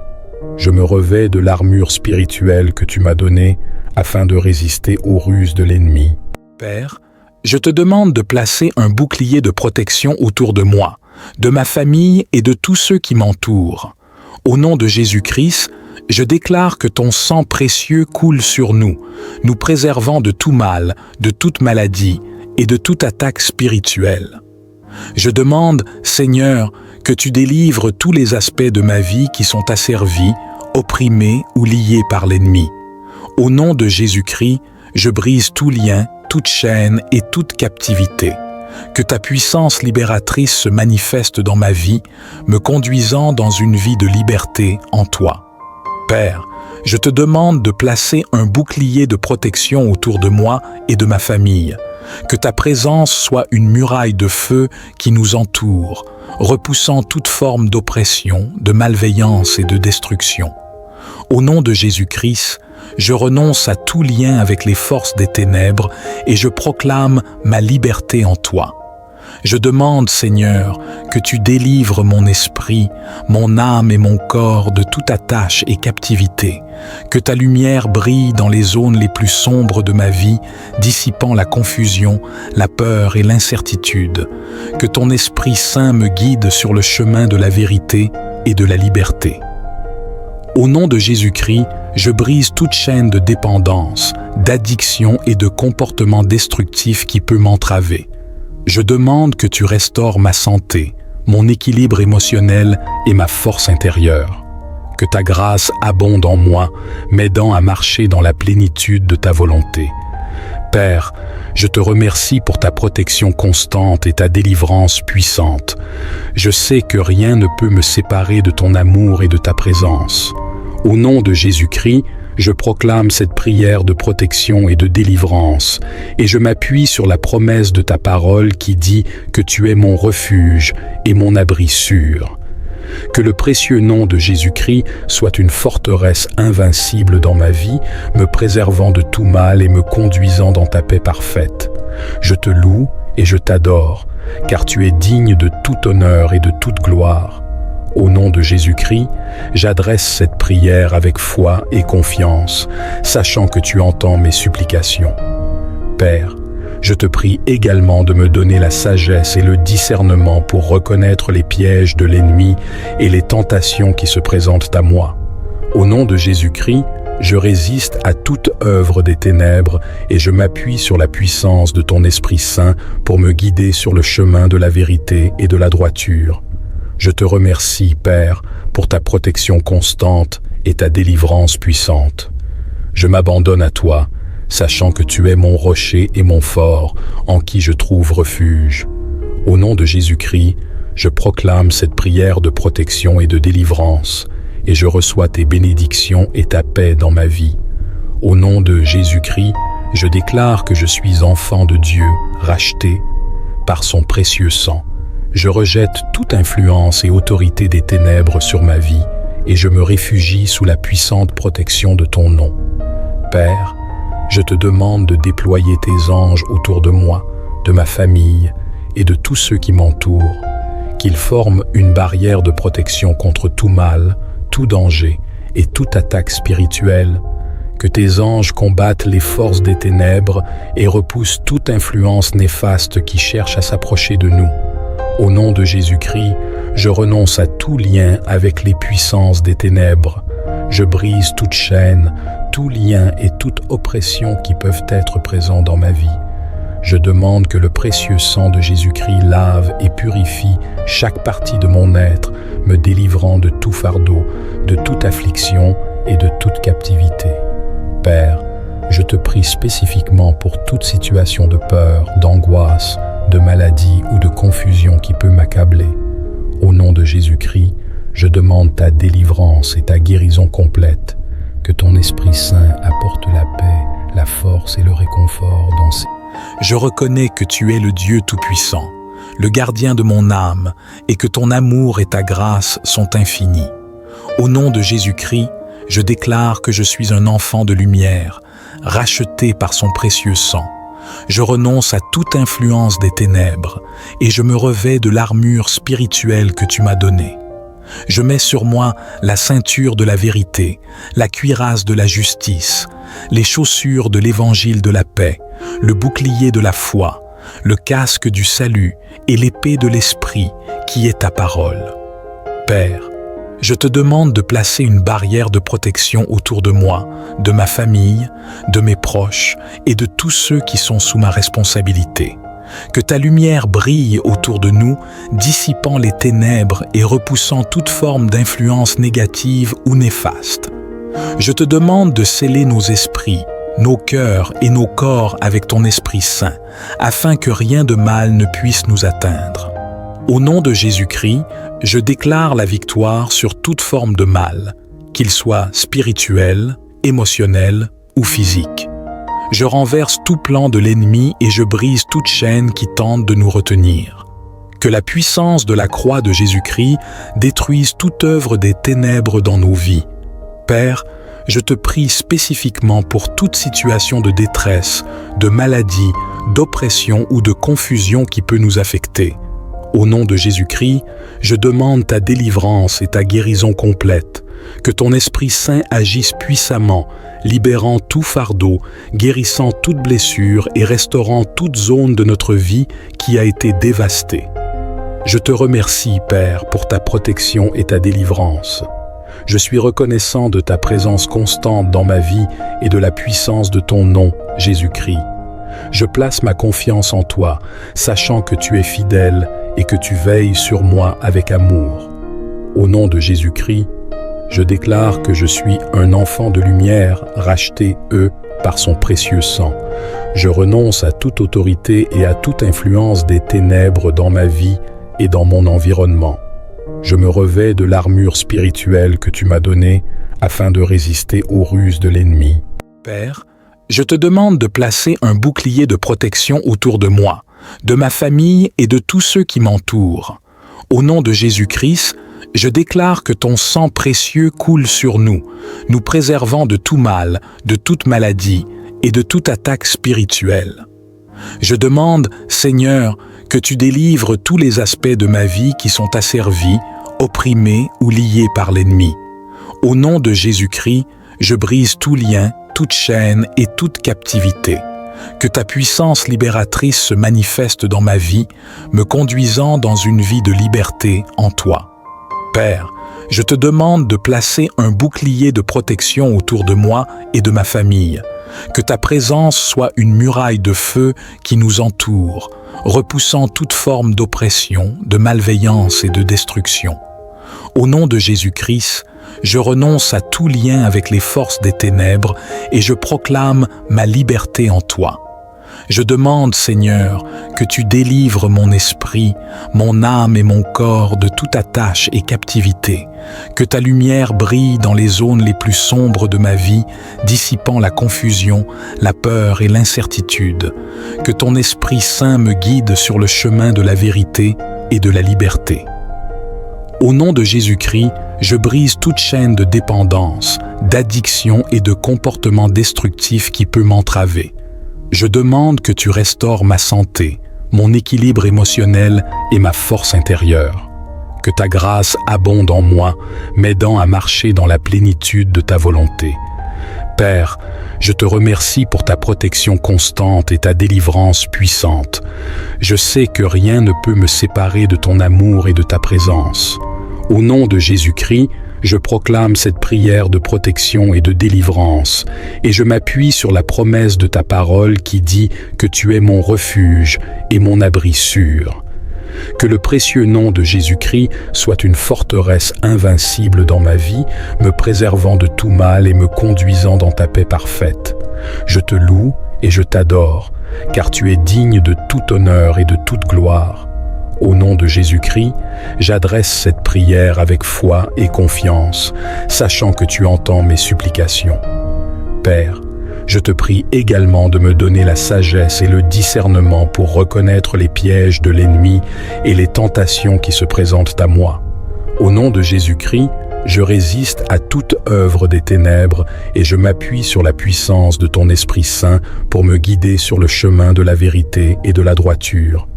Je me revêts de l'armure spirituelle que tu m'as donnée afin de résister aux ruses de l'ennemi. Père, je te demande de placer un bouclier de protection autour de moi, de ma famille et de tous ceux qui m'entourent. Au nom de Jésus-Christ, je déclare que ton sang précieux coule sur nous, nous préservant de tout mal, de toute maladie et de toute attaque spirituelle. Je demande, Seigneur, que tu délivres tous les aspects de ma vie qui sont asservis, opprimés ou liés par l'ennemi. Au nom de Jésus-Christ, je brise tout lien, toute chaîne et toute captivité. Que ta puissance libératrice se manifeste dans ma vie, me conduisant dans une vie de liberté en toi. Père, je te demande de placer un bouclier de protection autour de moi et de ma famille. Que ta présence soit une muraille de feu qui nous entoure, repoussant toute forme d'oppression, de malveillance et de destruction. Au nom de Jésus-Christ, je renonce à tout lien avec les forces des ténèbres et je proclame ma liberté en toi. Je demande, Seigneur, que tu délivres mon esprit, mon âme et mon corps de toute attache et captivité, que ta lumière brille dans les zones les plus sombres de ma vie, dissipant la confusion, la peur et l'incertitude, que ton Esprit Saint me guide sur le chemin de la vérité et de la liberté. Au nom de Jésus-Christ, je brise toute chaîne de dépendance, d'addiction et de comportement destructif qui peut m'entraver. Je demande que tu restaures ma santé, mon équilibre émotionnel et ma force intérieure. Que ta grâce abonde en moi, m'aidant à marcher dans la plénitude de ta volonté. Père, je te remercie pour ta protection constante et ta délivrance puissante. Je sais que rien ne peut me séparer de ton amour et de ta présence. Au nom de Jésus-Christ, je proclame cette prière de protection et de délivrance, et je m'appuie sur la promesse de ta parole qui dit que tu es mon refuge et mon abri sûr. Que le précieux nom de Jésus-Christ soit une forteresse invincible dans ma vie, me préservant de tout mal et me conduisant dans ta paix parfaite. Je te loue et je t'adore, car tu es digne de tout honneur et de toute gloire. Au nom de Jésus-Christ, j'adresse cette prière avec foi et confiance, sachant que tu entends mes supplications. Père, je te prie également de me donner la sagesse et le discernement pour reconnaître les pièges de l'ennemi et les tentations qui se présentent à moi. Au nom de Jésus-Christ, je résiste à toute œuvre des ténèbres et je m'appuie sur la puissance de ton Esprit Saint pour me guider sur le chemin de la vérité et de la droiture. Je te remercie, Père, pour ta protection constante et ta délivrance puissante. Je m'abandonne à toi, sachant que tu es mon rocher et mon fort, en qui je trouve refuge. Au nom de Jésus-Christ, je proclame cette prière de protection et de délivrance, et je reçois tes bénédictions et ta paix dans ma vie. Au nom de Jésus-Christ, je déclare que je suis enfant de Dieu, racheté par son précieux sang. Je rejette toute influence et autorité des ténèbres sur ma vie, et je me réfugie sous la puissante protection de ton nom. Père, je te demande de déployer tes anges autour de moi, de ma famille et de tous ceux qui m'entourent, qu'ils forment une barrière de protection contre tout mal, tout danger et toute attaque spirituelle, que tes anges combattent les forces des ténèbres et repoussent toute influence néfaste qui cherche à s'approcher de nous. Au nom de Jésus-Christ, je renonce à tout lien avec les puissances des ténèbres. Je brise toute chaîne, tout lien et toute oppression qui peuvent être présents dans ma vie. Je demande que le précieux sang de Jésus-Christ lave et purifie chaque partie de mon être, me délivrant de tout fardeau, de toute affliction et de toute captivité. Père, je te prie spécifiquement pour toute situation de peur, d'angoisse, de maladie ou de confusion qui peut m'accabler. Au nom de Jésus-Christ, je demande ta délivrance et ta guérison complète. Que ton Esprit Saint apporte la paix, la force et le réconfort dans ces... Je reconnais que tu es le Dieu Tout-Puissant, le gardien de mon âme, et que ton amour et ta grâce sont infinis. Au nom de Jésus-Christ, je déclare que je suis un enfant de lumière, racheté par son précieux sang. Je renonce à toute influence des ténèbres et je me revêts de l'armure spirituelle que tu m'as donnée. Je mets sur moi la ceinture de la vérité, la cuirasse de la justice, les chaussures de l'évangile de la paix, le bouclier de la foi, le casque du salut et l'épée de l'esprit qui est ta parole. Père, je te demande de placer une barrière de protection autour de moi, de ma famille, de mes proches et de tous ceux qui sont sous ma responsabilité. Que ta lumière brille autour de nous, dissipant les ténèbres et repoussant toute forme d'influence négative ou néfaste. Je te demande de sceller nos esprits, nos cœurs et nos corps avec ton Esprit Saint, afin que rien de mal ne puisse nous atteindre. Au nom de Jésus-Christ, je déclare la victoire sur toute forme de mal, qu'il soit spirituel, émotionnel ou physique. Je renverse tout plan de l'ennemi et je brise toute chaîne qui tente de nous retenir. Que la puissance de la croix de Jésus-Christ détruise toute œuvre des ténèbres dans nos vies. Père, je te prie spécifiquement pour toute situation de détresse, de maladie, d'oppression ou de confusion qui peut nous affecter. Au nom de Jésus-Christ, je demande ta délivrance et ta guérison complète. Que ton Esprit Saint agisse puissamment, libérant tout fardeau, guérissant toute blessure et restaurant toute zone de notre vie qui a été dévastée. Je te remercie, Père, pour ta protection et ta délivrance. Je suis reconnaissant de ta présence constante dans ma vie et de la puissance de ton nom, Jésus-Christ. Je place ma confiance en toi, sachant que tu es fidèle et que tu veilles sur moi avec amour. Au nom de Jésus-Christ, je déclare que je suis un enfant de lumière, racheté, par son précieux sang. Je renonce à toute autorité et à toute influence des ténèbres dans ma vie et dans mon environnement. Je me revêts de l'armure spirituelle que tu m'as donnée afin de résister aux ruses de l'ennemi. Père, je te demande de placer un bouclier de protection autour de moi, de ma famille et de tous ceux qui m'entourent. Au nom de Jésus-Christ, je déclare que ton sang précieux coule sur nous, nous préservant de tout mal, de toute maladie et de toute attaque spirituelle. Je demande, Seigneur, que tu délivres tous les aspects de ma vie qui sont asservis, opprimés ou liés par l'ennemi. Au nom de Jésus-Christ, je brise tout lien, toute chaîne et toute captivité. Que ta puissance libératrice se manifeste dans ma vie, me conduisant dans une vie de liberté en toi. Père, je te demande de placer un bouclier de protection autour de moi et de ma famille. Que ta présence soit une muraille de feu qui nous entoure, repoussant toute forme d'oppression, de malveillance et de destruction. Au nom de Jésus-Christ, je renonce à tout lien avec les forces des ténèbres et je proclame ma liberté en toi. Je demande, Seigneur, que tu délivres mon esprit, mon âme et mon corps de toute attache et captivité, que ta lumière brille dans les zones les plus sombres de ma vie, dissipant la confusion, la peur et l'incertitude, que ton Esprit Saint me guide sur le chemin de la vérité et de la liberté. Au nom de Jésus-Christ, je brise toute chaîne de dépendance, d'addiction et de comportement destructif qui peut m'entraver. Je demande que tu restaures ma santé, mon équilibre émotionnel et ma force intérieure. Que ta grâce abonde en moi, m'aidant à marcher dans la plénitude de ta volonté. Père, je te remercie pour ta protection constante et ta délivrance puissante. Je sais que rien ne peut me séparer de ton amour et de ta présence. Au nom de Jésus-Christ, je proclame cette prière de protection et de délivrance, et je m'appuie sur la promesse de ta parole qui dit que tu es mon refuge et mon abri sûr. Que le précieux nom de Jésus-Christ soit une forteresse invincible dans ma vie, me préservant de tout mal et me conduisant dans ta paix parfaite. Je te loue et je t'adore, car tu es digne de tout honneur et de toute gloire. Au nom de Jésus-Christ, j'adresse cette prière avec foi et confiance, sachant que tu entends mes supplications. Père, je te prie également de me donner la sagesse et le discernement pour reconnaître les pièges de l'ennemi et les tentations qui se présentent à moi. Au nom de Jésus-Christ, je résiste à toute œuvre des ténèbres et je m'appuie sur la puissance de ton Esprit Saint pour me guider sur le chemin de la vérité et de la droiture.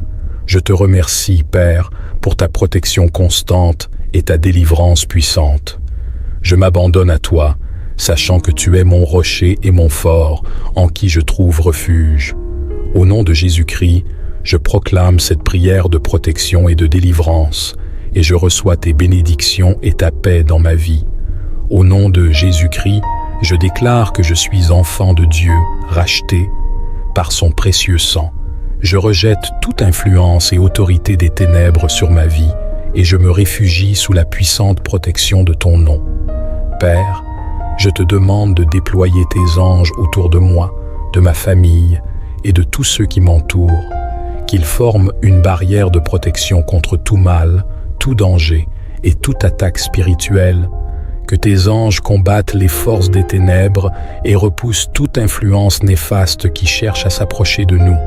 Je te remercie, Père, pour ta protection constante et ta délivrance puissante. Je m'abandonne à toi, sachant que tu es mon rocher et mon fort, en qui je trouve refuge. Au nom de Jésus-Christ, je proclame cette prière de protection et de délivrance, et je reçois tes bénédictions et ta paix dans ma vie. Au nom de Jésus-Christ, je déclare que je suis enfant de Dieu, racheté par son précieux sang. Je rejette toute influence et autorité des ténèbres sur ma vie et je me réfugie sous la puissante protection de ton nom. Père, je te demande de déployer tes anges autour de moi, de ma famille et de tous ceux qui m'entourent, qu'ils forment une barrière de protection contre tout mal, tout danger et toute attaque spirituelle, que tes anges combattent les forces des ténèbres et repoussent toute influence néfaste qui cherche à s'approcher de nous.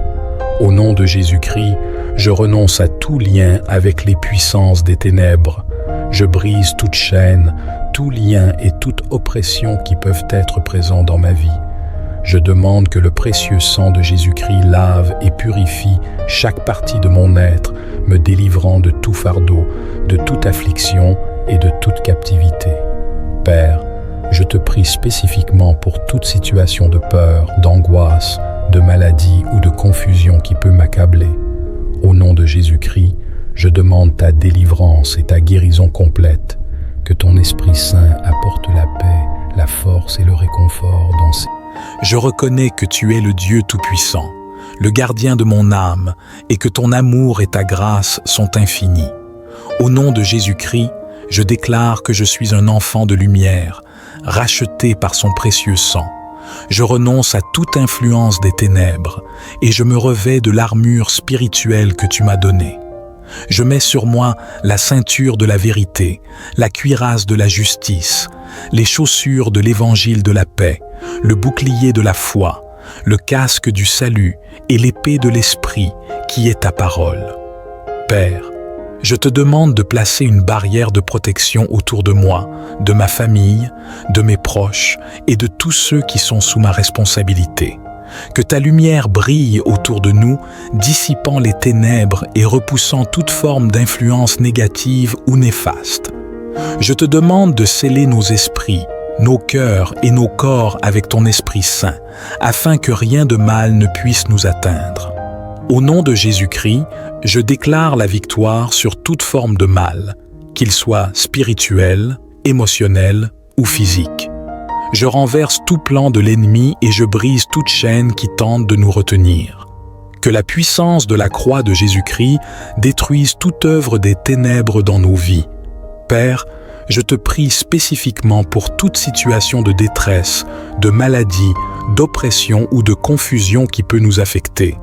Au nom de Jésus-Christ, je renonce à tout lien avec les puissances des ténèbres. Je brise toute chaîne, tout lien et toute oppression qui peuvent être présents dans ma vie. Je demande que le précieux sang de Jésus-Christ lave et purifie chaque partie de mon être, me délivrant de tout fardeau, de toute affliction et de toute captivité. Père, je te prie spécifiquement pour toute situation de peur, d'angoisse, de maladie ou de confusion qui peut m'accabler. Au nom de Jésus-Christ, Je demande ta délivrance et ta guérison complète, que ton Esprit Saint apporte la paix, la force et le réconfort dans ces... Je reconnais que tu es le Dieu Tout-Puissant, le gardien de mon âme, et que ton amour et ta grâce sont infinis. Au nom de Jésus-Christ, je déclare que je suis un enfant de lumière, racheté par son précieux sang. Je renonce à toute influence des ténèbres et je me revêts de l'armure spirituelle que tu m'as donnée. Je mets sur moi la ceinture de la vérité, la cuirasse de la justice, les chaussures de l'évangile de la paix, le bouclier de la foi, le casque du salut et l'épée de l'esprit qui est ta parole. Père, je te demande de placer une barrière de protection autour de moi, de ma famille, de mes proches et de tous ceux qui sont sous ma responsabilité. Que ta lumière brille autour de nous, dissipant les ténèbres et repoussant toute forme d'influence négative ou néfaste. Je te demande de sceller nos esprits, nos cœurs et nos corps avec ton Esprit Saint, afin que rien de mal ne puisse nous atteindre. Au nom de Jésus-Christ, je déclare la victoire sur toute forme de mal, qu'il soit spirituel, émotionnel ou physique. Je renverse tout plan de l'ennemi et je brise toute chaîne qui tente de nous retenir. Que la puissance de la croix de Jésus-Christ détruise toute œuvre des ténèbres dans nos vies. Père, je te prie spécifiquement pour toute situation de détresse, de maladie, d'oppression ou de confusion qui peut nous affecter.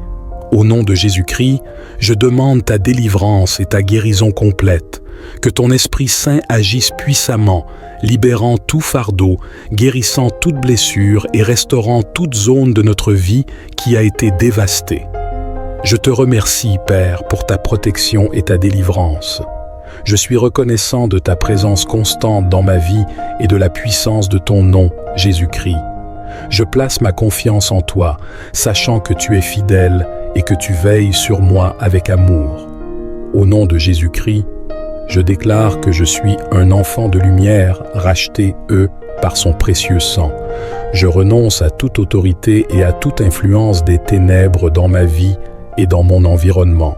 Au nom de Jésus-Christ, je demande ta délivrance et ta guérison complète, que ton Esprit Saint agisse puissamment, libérant tout fardeau, guérissant toute blessure et restaurant toute zone de notre vie qui a été dévastée. Je te remercie, Père, pour ta protection et ta délivrance. Je suis reconnaissant de ta présence constante dans ma vie et de la puissance de ton nom, Jésus-Christ. Je place ma confiance en toi, sachant que tu es fidèle et que tu veilles sur moi avec amour. Au nom de Jésus-Christ, je déclare que je suis un enfant de lumière racheté, par son précieux sang. Je renonce à toute autorité et à toute influence des ténèbres dans ma vie et dans mon environnement.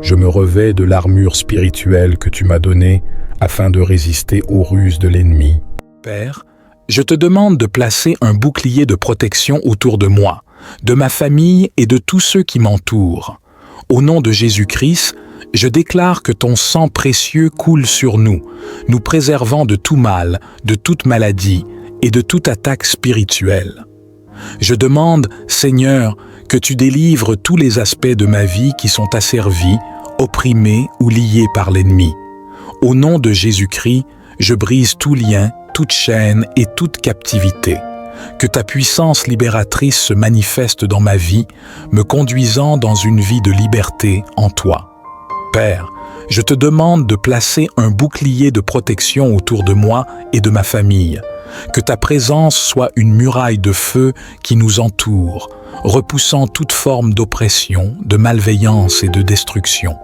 Je me revêts de l'armure spirituelle que tu m'as donnée afin de résister aux ruses de l'ennemi. Père, je te demande de placer un bouclier de protection autour de moi, de ma famille et de tous ceux qui m'entourent. Au nom de Jésus-Christ, je déclare que ton sang précieux coule sur nous, nous préservant de tout mal, de toute maladie et de toute attaque spirituelle. Je demande, Seigneur, que tu délivres tous les aspects de ma vie qui sont asservis, opprimés ou liés par l'ennemi. Au nom de Jésus-Christ, je brise tout lien, toute chaîne et toute captivité. Que ta puissance libératrice se manifeste dans ma vie, me conduisant dans une vie de liberté en toi. Père, je te demande de placer un bouclier de protection autour de moi et de ma famille. Que ta présence soit une muraille de feu qui nous entoure, repoussant toute forme d'oppression, de malveillance et de destruction.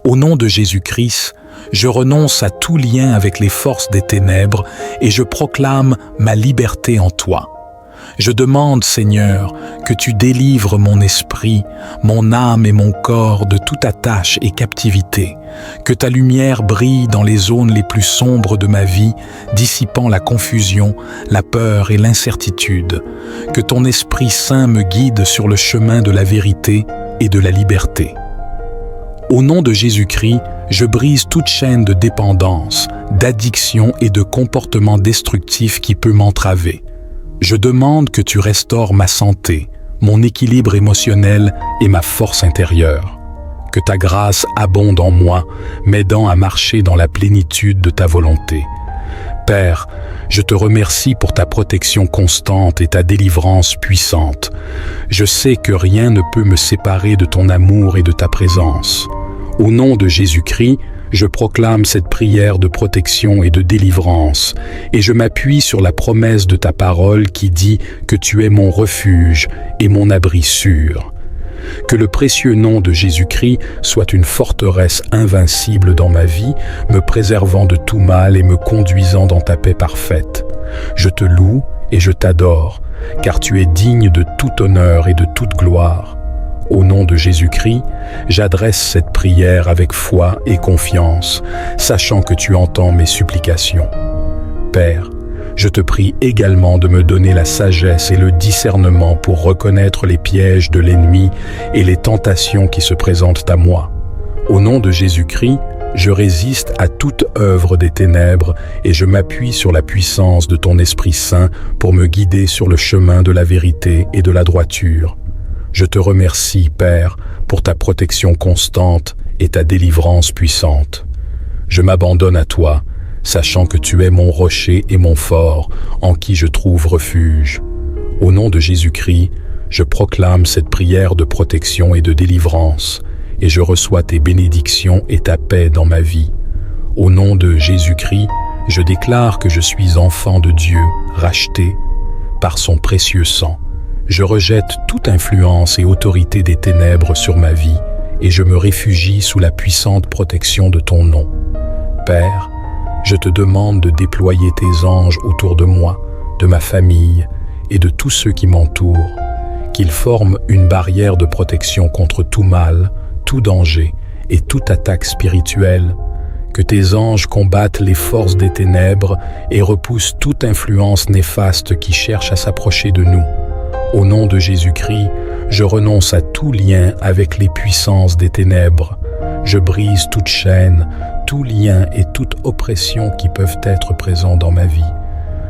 Au nom de Jésus-Christ, je renonce à tout lien avec les forces des ténèbres et je proclame ma liberté en toi. Je demande, Seigneur, que tu délivres mon esprit, mon âme et mon corps de toute attache et captivité, que ta lumière brille dans les zones les plus sombres de ma vie, dissipant la confusion, la peur et l'incertitude, que ton Esprit Saint me guide sur le chemin de la vérité et de la liberté. Au nom de Jésus-Christ, je brise toute chaîne de dépendance, d'addiction et de comportement destructif qui peut m'entraver. Je demande que tu restaures ma santé, mon équilibre émotionnel et ma force intérieure. Que ta grâce abonde en moi, m'aidant à marcher dans la plénitude de ta volonté. Père, je te remercie pour ta protection constante et ta délivrance puissante. Je sais que rien ne peut me séparer de ton amour et de ta présence. Au nom de Jésus-Christ, je proclame cette prière de protection et de délivrance, et je m'appuie sur la promesse de ta parole qui dit que tu es mon refuge et mon abri sûr. Que le précieux nom de Jésus-Christ soit une forteresse invincible dans ma vie, me préservant de tout mal et me conduisant dans ta paix parfaite. Je te loue et je t'adore, car tu es digne de tout honneur et de toute gloire. Au nom de Jésus-Christ, j'adresse cette prière avec foi et confiance, sachant que tu entends mes supplications. Père, je te prie également de me donner la sagesse et le discernement pour reconnaître les pièges de l'ennemi et les tentations qui se présentent à moi. Au nom de Jésus-Christ, je résiste à toute œuvre des ténèbres et je m'appuie sur la puissance de ton Esprit Saint pour me guider sur le chemin de la vérité et de la droiture. Je te remercie, Père, pour ta protection constante et ta délivrance puissante. Je m'abandonne à toi, sachant que tu es mon rocher et mon fort, en qui je trouve refuge. Au nom de Jésus-Christ, je proclame cette prière de protection et de délivrance, et je reçois tes bénédictions et ta paix dans ma vie. Au nom de Jésus-Christ, je déclare que je suis enfant de Dieu, racheté par son précieux sang. Je rejette toute influence et autorité des ténèbres sur ma vie, et je me réfugie sous la puissante protection de ton nom. Père, je te demande de déployer tes anges autour de moi, de ma famille et de tous ceux qui m'entourent, qu'ils forment une barrière de protection contre tout mal, tout danger et toute attaque spirituelle, que tes anges combattent les forces des ténèbres et repoussent toute influence néfaste qui cherche à s'approcher de nous. Au nom de Jésus-Christ, je renonce à tout lien avec les puissances des ténèbres. Je brise toute chaîne, tout lien et toute oppression qui peuvent être présents dans ma vie.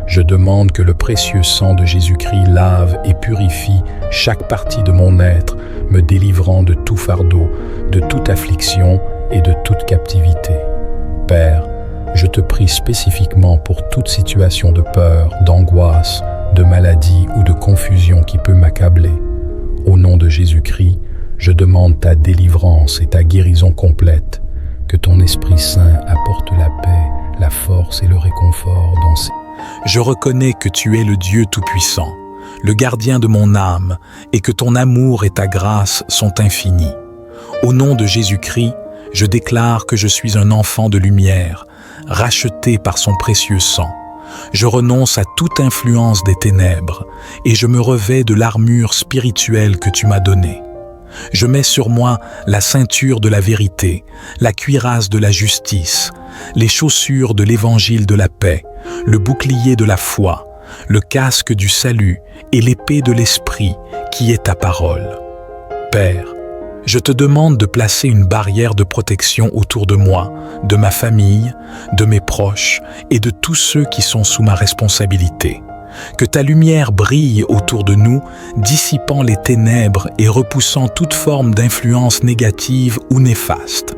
Je demande que le précieux sang de Jésus-Christ lave et purifie chaque partie de mon être, me délivrant de tout fardeau, de toute affliction et de toute captivité. Père, je te prie spécifiquement pour toute situation de peur, d'angoisse, de maladie ou de confusion qui peut m'accabler. Au nom de Jésus-Christ, je demande ta délivrance et ta guérison complète, que ton Esprit Saint apporte la paix, la force et le réconfort dans ces... Je reconnais que tu es le Dieu Tout-Puissant, le gardien de mon âme, et que ton amour et ta grâce sont infinis. Au nom de Jésus-Christ, je déclare que je suis un enfant de lumière, racheté par son précieux sang. Je renonce à toute influence des ténèbres et je me revêts de l'armure spirituelle que tu m'as donnée. Je mets sur moi la ceinture de la vérité, la cuirasse de la justice, les chaussures de l'évangile de la paix, le bouclier de la foi, le casque du salut et l'épée de l'esprit qui est ta parole. Père, je te demande de placer une barrière de protection autour de moi, de ma famille, de mes proches et de tous ceux qui sont sous ma responsabilité. Que ta lumière brille autour de nous, dissipant les ténèbres et repoussant toute forme d'influence négative ou néfaste.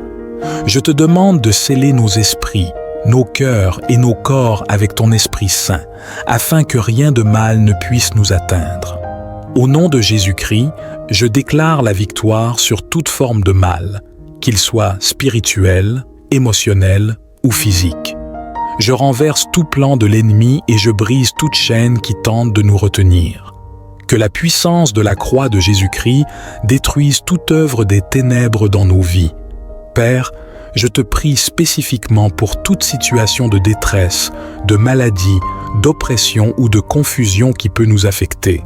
Je te demande de sceller nos esprits, nos cœurs et nos corps avec ton Esprit Saint, afin que rien de mal ne puisse nous atteindre. Au nom de Jésus-Christ, je déclare la victoire sur toute forme de mal, qu'il soit spirituel, émotionnel ou physique. Je renverse tout plan de l'ennemi et je brise toute chaîne qui tente de nous retenir. Que la puissance de la croix de Jésus-Christ détruise toute œuvre des ténèbres dans nos vies. Père, je te prie spécifiquement pour toute situation de détresse, de maladie, d'oppression ou de confusion qui peut nous affecter.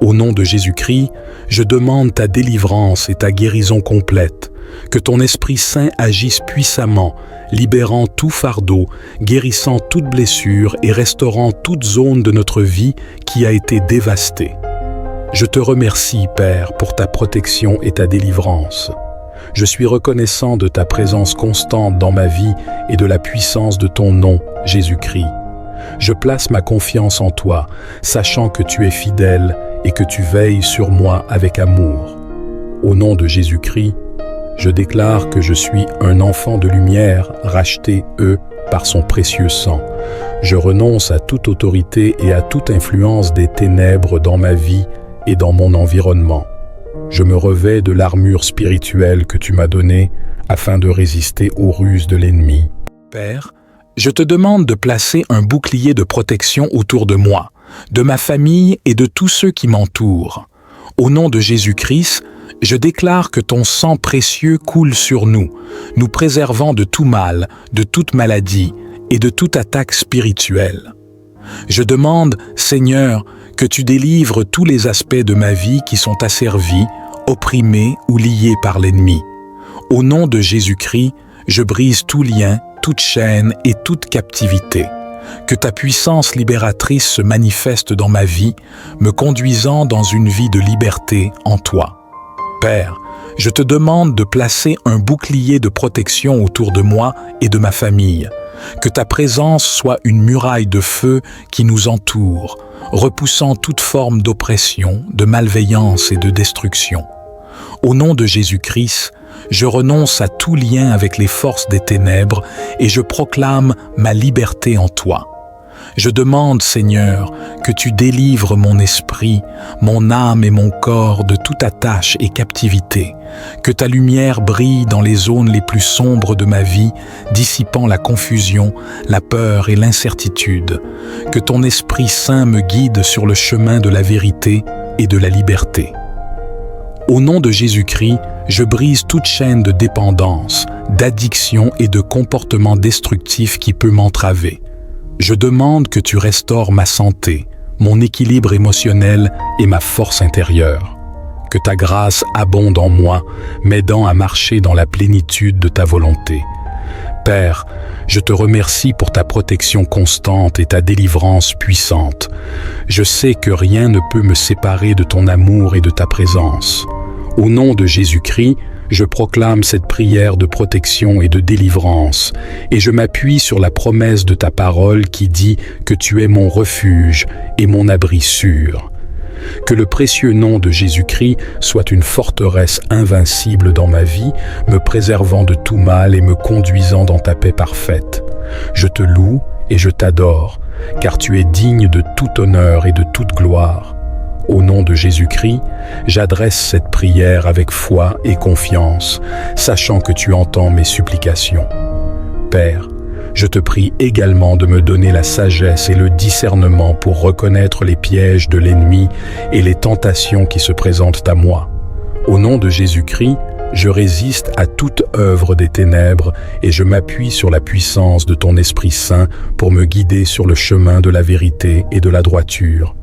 Au nom de Jésus-Christ, je demande ta délivrance et ta guérison complète. Que ton Esprit Saint agisse puissamment, libérant tout fardeau, guérissant toute blessure et restaurant toute zone de notre vie qui a été dévastée. Je te remercie, Père, pour ta protection et ta délivrance. Je suis reconnaissant de ta présence constante dans ma vie et de la puissance de ton nom, Jésus-Christ. Je place ma confiance en toi, sachant que tu es fidèle et que tu veilles sur moi avec amour. Au nom de Jésus-Christ, je déclare que je suis un enfant de lumière, racheté, par son précieux sang. Je renonce à toute autorité et à toute influence des ténèbres dans ma vie et dans mon environnement. Je me revêts de l'armure spirituelle que tu m'as donnée afin de résister aux ruses de l'ennemi. Père, je te demande de placer un bouclier de protection autour de moi, de ma famille et de tous ceux qui m'entourent. Au nom de Jésus-Christ, je déclare que ton sang précieux coule sur nous, nous préservant de tout mal, de toute maladie et de toute attaque spirituelle. Je demande, Seigneur, que tu délivres tous les aspects de ma vie qui sont asservis, opprimé ou lié par l'ennemi. Au nom de Jésus-Christ, je brise tout lien, toute chaîne et toute captivité. Que ta puissance libératrice se manifeste dans ma vie, me conduisant dans une vie de liberté en toi. Père, je te demande de placer un bouclier de protection autour de moi et de ma famille. Que ta présence soit une muraille de feu qui nous entoure, repoussant toute forme d'oppression, de malveillance et de destruction. Au nom de Jésus-Christ, je renonce à tout lien avec les forces des ténèbres et je proclame ma liberté en toi. Je demande, Seigneur, que tu délivres mon esprit, mon âme et mon corps de toute attache et captivité, que ta lumière brille dans les zones les plus sombres de ma vie, dissipant la confusion, la peur et l'incertitude, que ton Esprit Saint me guide sur le chemin de la vérité et de la liberté. Au nom de Jésus-Christ, je brise toute chaîne de dépendance, d'addiction et de comportement destructif qui peut m'entraver. Je demande que tu restaures ma santé, mon équilibre émotionnel et ma force intérieure. Que ta grâce abonde en moi, m'aidant à marcher dans la plénitude de ta volonté. Père, je te remercie pour ta protection constante et ta délivrance puissante. Je sais que rien ne peut me séparer de ton amour et de ta présence. Au nom de Jésus-Christ, je proclame cette prière de protection et de délivrance, et je m'appuie sur la promesse de ta parole qui dit que tu es mon refuge et mon abri sûr. Que le précieux nom de Jésus-Christ soit une forteresse invincible dans ma vie, me préservant de tout mal et me conduisant dans ta paix parfaite. Je te loue et je t'adore, car tu es digne de tout honneur et de toute gloire. Au nom de Jésus-Christ, j'adresse cette prière avec foi et confiance, sachant que tu entends mes supplications. Père, je te prie également de me donner la sagesse et le discernement pour reconnaître les pièges de l'ennemi et les tentations qui se présentent à moi. Au nom de Jésus-Christ, je résiste à toute œuvre des ténèbres et je m'appuie sur la puissance de ton Esprit Saint pour me guider sur le chemin de la vérité et de la droiture.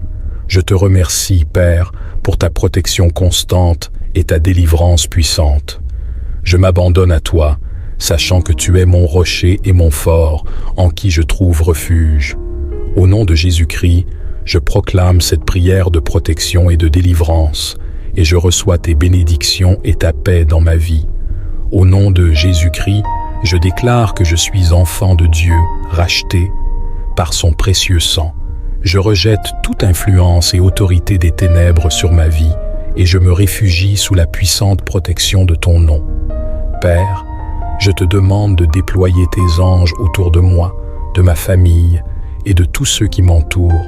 Je te remercie, Père, pour ta protection constante et ta délivrance puissante. Je m'abandonne à toi, sachant que tu es mon rocher et mon fort, en qui je trouve refuge. Au nom de Jésus-Christ, je proclame cette prière de protection et de délivrance, et je reçois tes bénédictions et ta paix dans ma vie. Au nom de Jésus-Christ, je déclare que je suis enfant de Dieu, racheté par son précieux sang. Je rejette toute influence et autorité des ténèbres sur ma vie, et je me réfugie sous la puissante protection de ton nom. Père, je te demande de déployer tes anges autour de moi, de ma famille et de tous ceux qui m'entourent,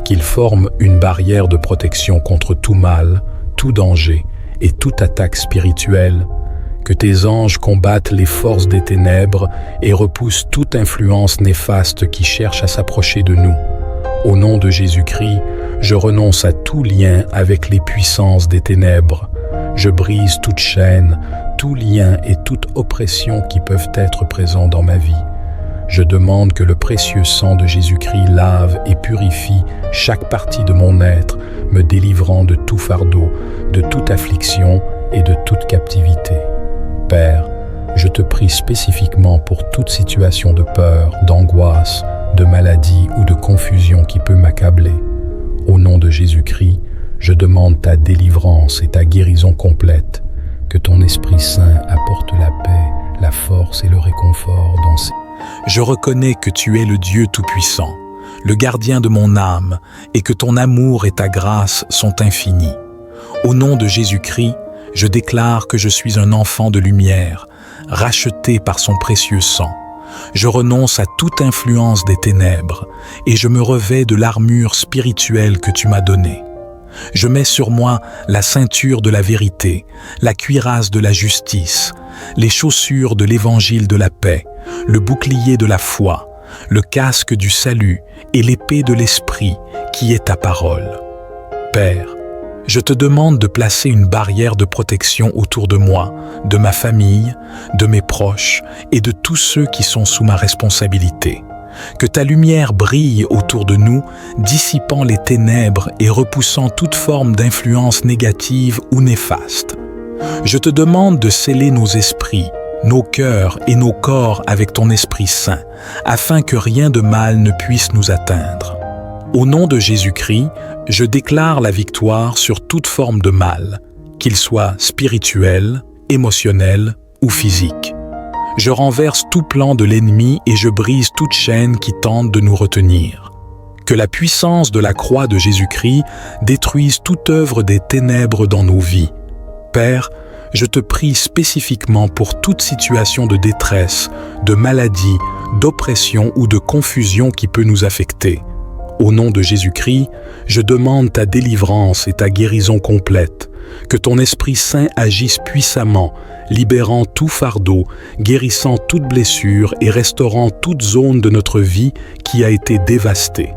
qu'ils forment une barrière de protection contre tout mal, tout danger et toute attaque spirituelle, que tes anges combattent les forces des ténèbres et repoussent toute influence néfaste qui cherche à s'approcher de nous. Au nom de Jésus-Christ, je renonce à tout lien avec les puissances des ténèbres. Je brise toute chaîne, tout lien et toute oppression qui peuvent être présents dans ma vie. Je demande que le précieux sang de Jésus-Christ lave et purifie chaque partie de mon être, me délivrant de tout fardeau, de toute affliction et de toute captivité. Père, je te prie spécifiquement pour toute situation de peur, d'angoisse, de maladie ou de confusion qui peut m'accabler. Au nom de Jésus-Christ, je demande ta délivrance et ta guérison complète, que ton Esprit Saint apporte la paix, la force et le réconfort dans ces... Je reconnais que tu es le Dieu Tout-Puissant, le gardien de mon âme, et que ton amour et ta grâce sont infinis. Au nom de Jésus-Christ, je déclare que je suis un enfant de lumière, racheté par son précieux sang. Je renonce à toute influence des ténèbres et je me revêts de l'armure spirituelle que tu m'as donnée. Je mets sur moi la ceinture de la vérité, la cuirasse de la justice, les chaussures de l'évangile de la paix, le bouclier de la foi, le casque du salut et l'épée de l'esprit qui est ta parole. Père, je te demande de placer une barrière de protection autour de moi, de ma famille, de mes proches et de tous ceux qui sont sous ma responsabilité. Que ta lumière brille autour de nous, dissipant les ténèbres et repoussant toute forme d'influence négative ou néfaste. Je te demande de sceller nos esprits, nos cœurs et nos corps avec ton Esprit Saint, afin que rien de mal ne puisse nous atteindre. Au nom de Jésus-Christ, je déclare la victoire sur toute forme de mal, qu'il soit spirituel, émotionnel ou physique. Je renverse tout plan de l'ennemi et je brise toute chaîne qui tente de nous retenir. Que la puissance de la croix de Jésus-Christ détruise toute œuvre des ténèbres dans nos vies. Père, je te prie spécifiquement pour toute situation de détresse, de maladie, d'oppression ou de confusion qui peut nous affecter. Au nom de Jésus-Christ, je demande ta délivrance et ta guérison complète. Que ton Esprit Saint agisse puissamment, libérant tout fardeau, guérissant toute blessure et restaurant toute zone de notre vie qui a été dévastée.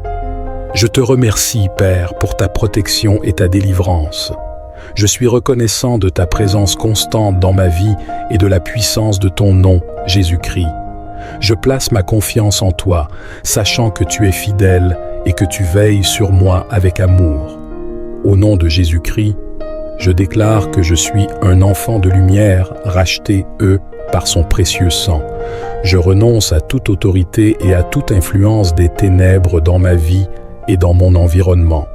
Je te remercie, Père, pour ta protection et ta délivrance. Je suis reconnaissant de ta présence constante dans ma vie et de la puissance de ton nom, Jésus-Christ. Je place ma confiance en toi, sachant que tu es fidèle et que tu veilles sur moi avec amour. Au nom de Jésus-Christ, je déclare que je suis un enfant de lumière, racheté, par son précieux sang. Je renonce à toute autorité et à toute influence des ténèbres dans ma vie et dans mon environnement.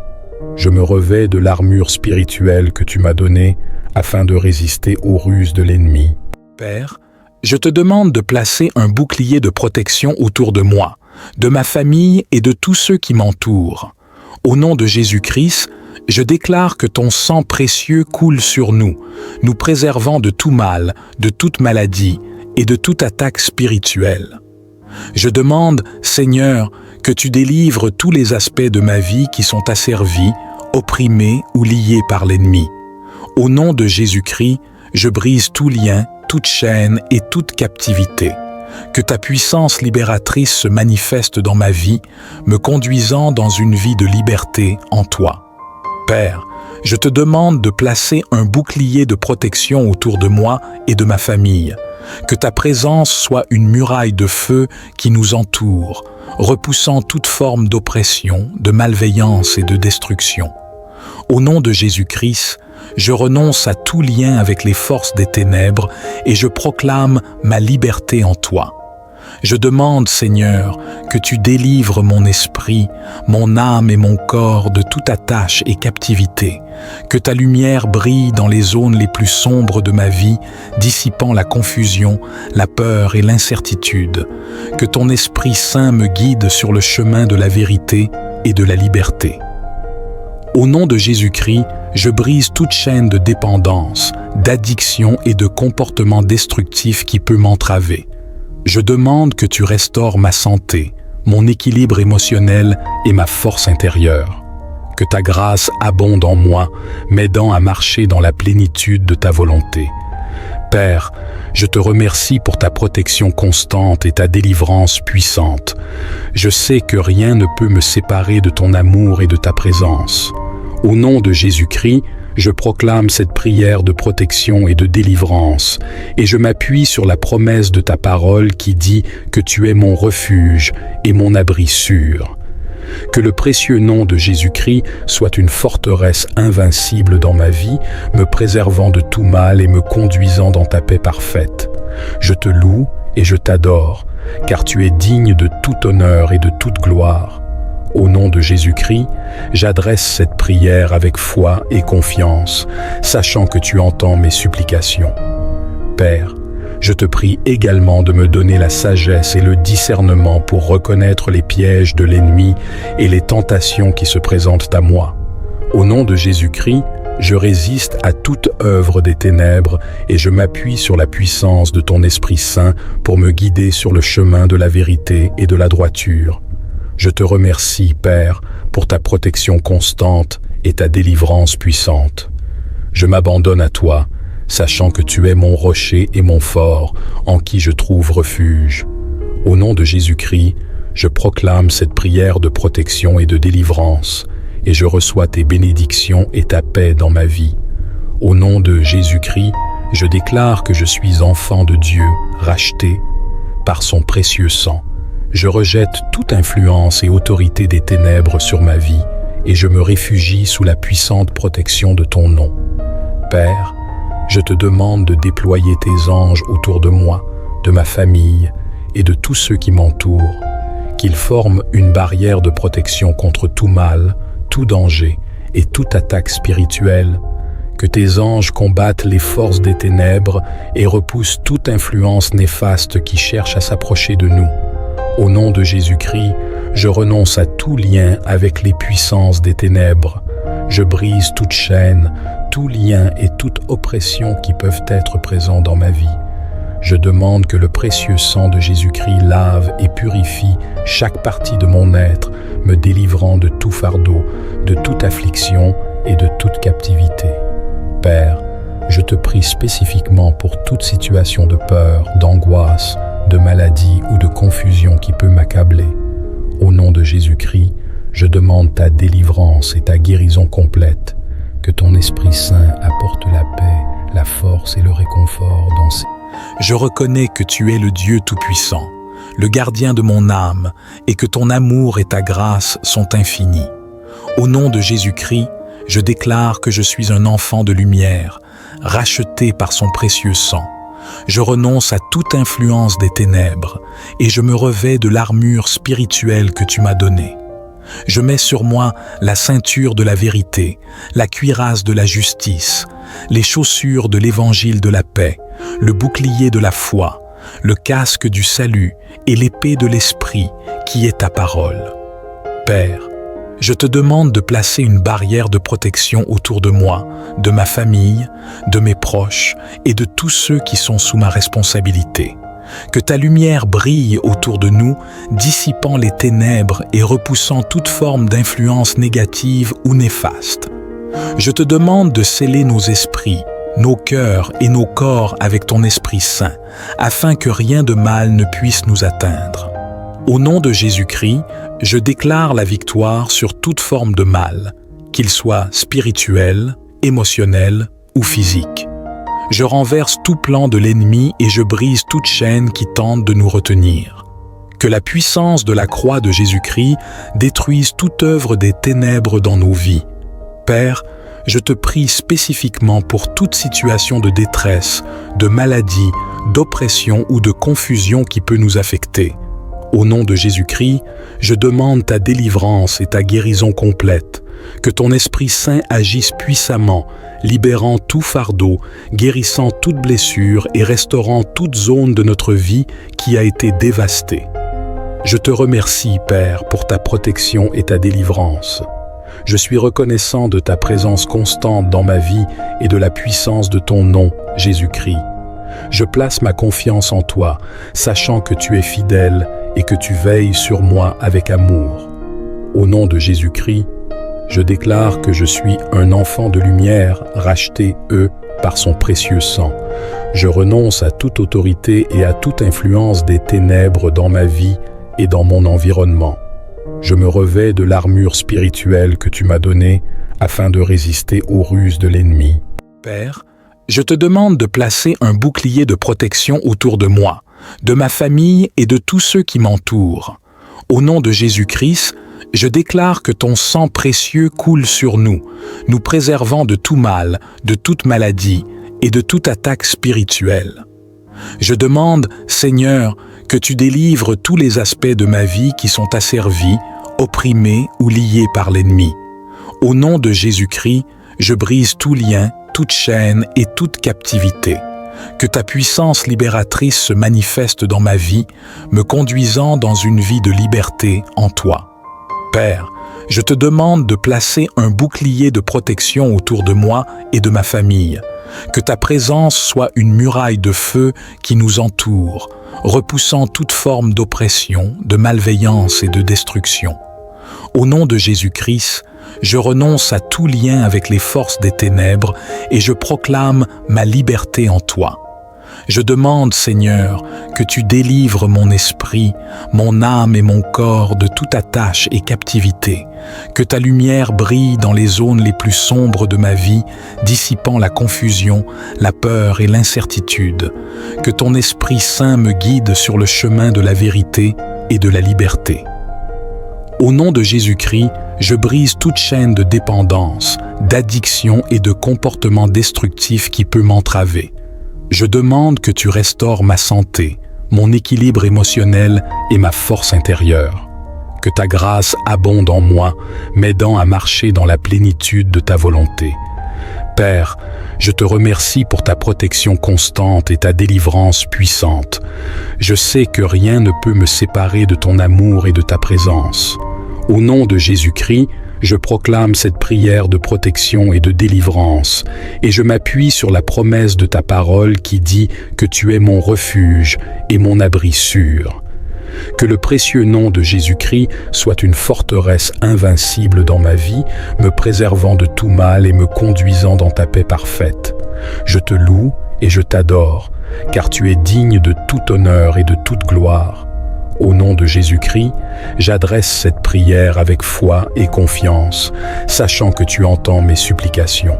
Je me revêts de l'armure spirituelle que tu m'as donnée afin de résister aux ruses de l'ennemi. Père, je te demande de placer un bouclier de protection autour de moi, de ma famille et de tous ceux qui m'entourent. Au nom de Jésus-Christ, je déclare que ton sang précieux coule sur nous, nous préservant de tout mal, de toute maladie et de toute attaque spirituelle. Je demande, Seigneur, que tu délivres tous les aspects de ma vie qui sont asservis, opprimés ou liés par l'ennemi. Au nom de Jésus-Christ, je brise tout lien, toute chaîne et toute captivité. Que ta puissance libératrice se manifeste dans ma vie, me conduisant dans une vie de liberté en toi. Père, je te demande de placer un bouclier de protection autour de moi et de ma famille. Que ta présence soit une muraille de feu qui nous entoure, repoussant toute forme d'oppression, de malveillance et de destruction. Au nom de Jésus-Christ, je renonce à tout lien avec les forces des ténèbres et je proclame ma liberté en toi. Je demande, Seigneur, que tu délivres mon esprit, mon âme et mon corps de toute attache et captivité, que ta lumière brille dans les zones les plus sombres de ma vie, dissipant la confusion, la peur et l'incertitude, que ton Esprit Saint me guide sur le chemin de la vérité et de la liberté. Au nom de Jésus-Christ, je brise toute chaîne de dépendance, d'addiction et de comportement destructif qui peut m'entraver. Je demande que tu restaures ma santé, mon équilibre émotionnel et ma force intérieure. Que ta grâce abonde en moi, m'aidant à marcher dans la plénitude de ta volonté. Père, je te remercie pour ta protection constante et ta délivrance puissante. Je sais que rien ne peut me séparer de ton amour et de ta présence. Au nom de Jésus-Christ, je proclame cette prière de protection et de délivrance, et je m'appuie sur la promesse de ta parole qui dit que tu es mon refuge et mon abri sûr. Que le précieux nom de Jésus-Christ soit une forteresse invincible dans ma vie, me préservant de tout mal et me conduisant dans ta paix parfaite. Je te loue et je t'adore, car tu es digne de tout honneur et de toute gloire. Au nom de Jésus-Christ, j'adresse cette prière avec foi et confiance, sachant que tu entends mes supplications. Père, je te prie également de me donner la sagesse et le discernement pour reconnaître les pièges de l'ennemi et les tentations qui se présentent à moi. Au nom de Jésus-Christ, je résiste à toute œuvre des ténèbres et je m'appuie sur la puissance de ton Esprit Saint pour me guider sur le chemin de la vérité et de la droiture. Je te remercie, Père, pour ta protection constante et ta délivrance puissante. Je m'abandonne à toi, sachant que tu es mon rocher et mon fort, en qui je trouve refuge. Au nom de Jésus-Christ, je proclame cette prière de protection et de délivrance, et je reçois tes bénédictions et ta paix dans ma vie. Au nom de Jésus-Christ, je déclare que je suis enfant de Dieu, racheté par son précieux sang. je rejette toute influence et autorité des ténèbres sur ma vie et je me réfugie sous la puissante protection de ton nom. Père, je te demande de déployer tes anges autour de moi, de ma famille et de tous ceux qui m'entourent, qu'ils forment une barrière de protection contre tout mal, tout danger et toute attaque spirituelle, que tes anges combattent les forces des ténèbres et repoussent toute influence néfaste qui cherche à s'approcher de nous. Au nom de Jésus-Christ, je renonce à tout lien avec les puissances des ténèbres. Je brise toute chaîne, tout lien et toute oppression qui peuvent être présents dans ma vie. Je demande que le précieux sang de Jésus-Christ lave et purifie chaque partie de mon être, me délivrant de tout fardeau, de toute affliction et de toute captivité. Père, je te prie spécifiquement pour toute situation de peur, d'angoisse, de maladie ou de confusion qui peut m'accabler. Au nom de Jésus-Christ, je demande ta délivrance et ta guérison complète. Que ton Esprit Saint apporte la paix, la force et le réconfort dans ces... Je reconnais que tu es le Dieu Tout-Puissant, le gardien de mon âme, et que ton amour et ta grâce sont infinis. Au nom de Jésus-Christ, je déclare que je suis un enfant de lumière, racheté par son précieux sang. Je renonce à toute influence des ténèbres et je me revêts de l'armure spirituelle que tu m'as donnée. Je mets sur moi la ceinture de la vérité, la cuirasse de la justice, les chaussures de l'évangile de la paix, le bouclier de la foi, le casque du salut et l'épée de l'esprit qui est ta parole. Père, je te demande de placer une barrière de protection autour de moi, de ma famille, de mes proches et de tous ceux qui sont sous ma responsabilité. Que ta lumière brille autour de nous, dissipant les ténèbres et repoussant toute forme d'influence négative ou néfaste. Je te demande de sceller nos esprits, nos cœurs et nos corps avec ton Esprit Saint, afin que rien de mal ne puisse nous atteindre. Au nom de Jésus-Christ, je déclare la victoire sur toute forme de mal, qu'il soit spirituel, émotionnel ou physique. Je renverse tout plan de l'ennemi et je brise toute chaîne qui tente de nous retenir. Que la puissance de la croix de Jésus-Christ détruise toute œuvre des ténèbres dans nos vies. Père, je te prie spécifiquement pour toute situation de détresse, de maladie, d'oppression ou de confusion qui peut nous affecter. Au nom de Jésus-Christ, je demande ta délivrance et ta guérison complète. Que ton Esprit Saint agisse puissamment, libérant tout fardeau, guérissant toute blessure et restaurant toute zone de notre vie qui a été dévastée. Je te remercie, Père, pour ta protection et ta délivrance. Je suis reconnaissant de ta présence constante dans ma vie et de la puissance de ton nom, Jésus-Christ. Je place ma confiance en toi, sachant que tu es fidèle et que tu veilles sur moi avec amour. Au nom de Jésus-Christ, je déclare que je suis un enfant de lumière racheté, par son précieux sang. Je renonce à toute autorité et à toute influence des ténèbres dans ma vie et dans mon environnement. Je me revêts de l'armure spirituelle que tu m'as donnée afin de résister aux ruses de l'ennemi. Père, je te demande de placer un bouclier de protection autour de moi, de ma famille et de tous ceux qui m'entourent. Au nom de Jésus-Christ, je déclare que ton sang précieux coule sur nous, nous préservant de tout mal, de toute maladie et de toute attaque spirituelle. Je demande, Seigneur, que tu délivres tous les aspects de ma vie qui sont asservis, opprimés ou liés par l'ennemi. Au nom de Jésus-Christ, je brise tout lien, toute chaîne et toute captivité. Que ta puissance libératrice se manifeste dans ma vie, me conduisant dans une vie de liberté en toi. Père, je te demande de placer un bouclier de protection autour de moi et de ma famille. Que ta présence soit une muraille de feu qui nous entoure, repoussant toute forme d'oppression, de malveillance et de destruction. Au nom de Jésus-Christ, je renonce à tout lien avec les forces des ténèbres et je proclame ma liberté en toi. Je demande, Seigneur, que tu délivres mon esprit, mon âme et mon corps de toute attache et captivité, que ta lumière brille dans les zones les plus sombres de ma vie, dissipant la confusion, la peur et l'incertitude, que ton Esprit Saint me guide sur le chemin de la vérité et de la liberté. Au nom de Jésus-Christ, je brise toute chaîne de dépendance, d'addiction et de comportement destructif qui peut m'entraver. Je demande que tu restaures ma santé, mon équilibre émotionnel et ma force intérieure. Que ta grâce abonde en moi, m'aidant à marcher dans la plénitude de ta volonté. Père, je te remercie pour ta protection constante et ta délivrance puissante. Je sais que rien ne peut me séparer de ton amour et de ta présence. Au nom de Jésus-Christ, je proclame cette prière de protection et de délivrance, et je m'appuie sur la promesse de ta parole qui dit que tu es mon refuge et mon abri sûr. Que le précieux nom de Jésus-Christ soit une forteresse invincible dans ma vie, me préservant de tout mal et me conduisant dans ta paix parfaite. Je te loue et je t'adore, car tu es digne de tout honneur et de toute gloire. Au nom de Jésus-Christ, j'adresse cette prière avec foi et confiance, sachant que tu entends mes supplications.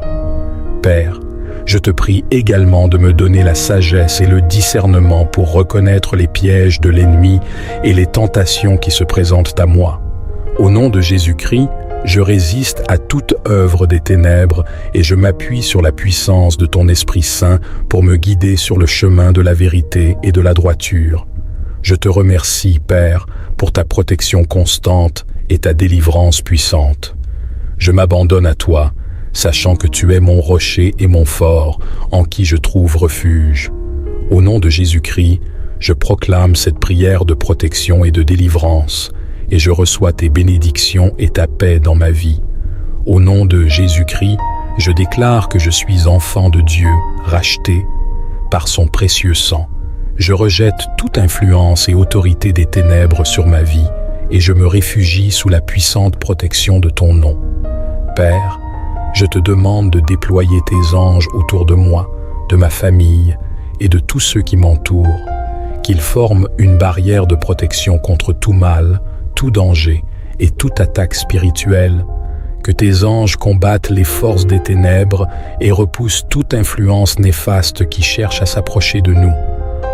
Père, je te prie également de me donner la sagesse et le discernement pour reconnaître les pièges de l'ennemi et les tentations qui se présentent à moi. Au nom de Jésus-Christ, je résiste à toute œuvre des ténèbres et je m'appuie sur la puissance de ton Esprit Saint pour me guider sur le chemin de la vérité et de la droiture. Je te remercie, Père, pour ta protection constante et ta délivrance puissante. Je m'abandonne à toi, sachant que tu es mon rocher et mon fort, en qui je trouve refuge. Au nom de Jésus-Christ, je proclame cette prière de protection et de délivrance, et je reçois tes bénédictions et ta paix dans ma vie. Au nom de Jésus-Christ, je déclare que je suis enfant de Dieu, racheté par son précieux sang. Je rejette toute influence et autorité des ténèbres sur ma vie, et je me réfugie sous la puissante protection de ton nom. Père, je te demande de déployer tes anges autour de moi, de ma famille et de tous ceux qui m'entourent, qu'ils forment une barrière de protection contre tout mal, tout danger et toute attaque spirituelle, que tes anges combattent les forces des ténèbres et repoussent toute influence néfaste qui cherche à s'approcher de nous.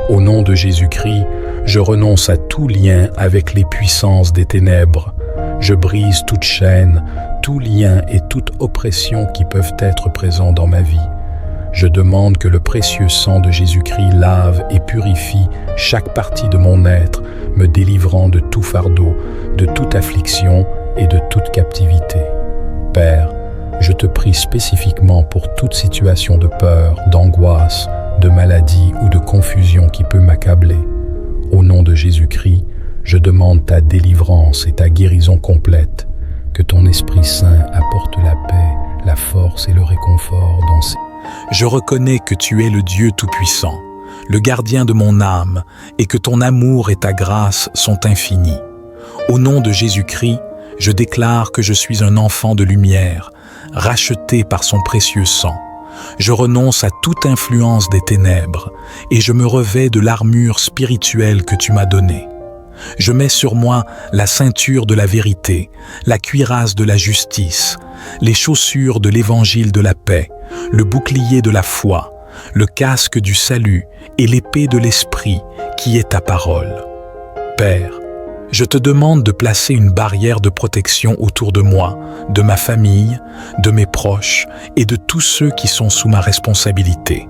Au nom de Jésus-Christ, je renonce à tout lien avec les puissances des ténèbres. Je brise toute chaîne, tout lien et toute oppression qui peuvent être présents dans ma vie. Je demande que le précieux sang de Jésus-Christ lave et purifie chaque partie de mon être, me délivrant de tout fardeau, de toute affliction et de toute captivité. Père, je te prie spécifiquement pour toute situation de peur, d'angoisse, de maladie ou de confusion qui peut m'accabler. Au nom de Jésus-Christ, je demande ta délivrance et ta guérison complète, que ton Esprit Saint apporte la paix, la force et le réconfort dans ces... Je reconnais que tu es le Dieu Tout-Puissant, le gardien de mon âme, et que ton amour et ta grâce sont infinis. Au nom de Jésus-Christ, je déclare que je suis un enfant de lumière, racheté par son précieux sang. Je renonce à toute influence des ténèbres et je me revêts de l'armure spirituelle que tu m'as donnée. Je mets sur moi la ceinture de la vérité, la cuirasse de la justice, les chaussures de l'évangile de la paix, le bouclier de la foi, le casque du salut et l'épée de l'esprit qui est ta parole. Père, je te demande de placer une barrière de protection autour de moi, de ma famille, de mes proches et de tous ceux qui sont sous ma responsabilité.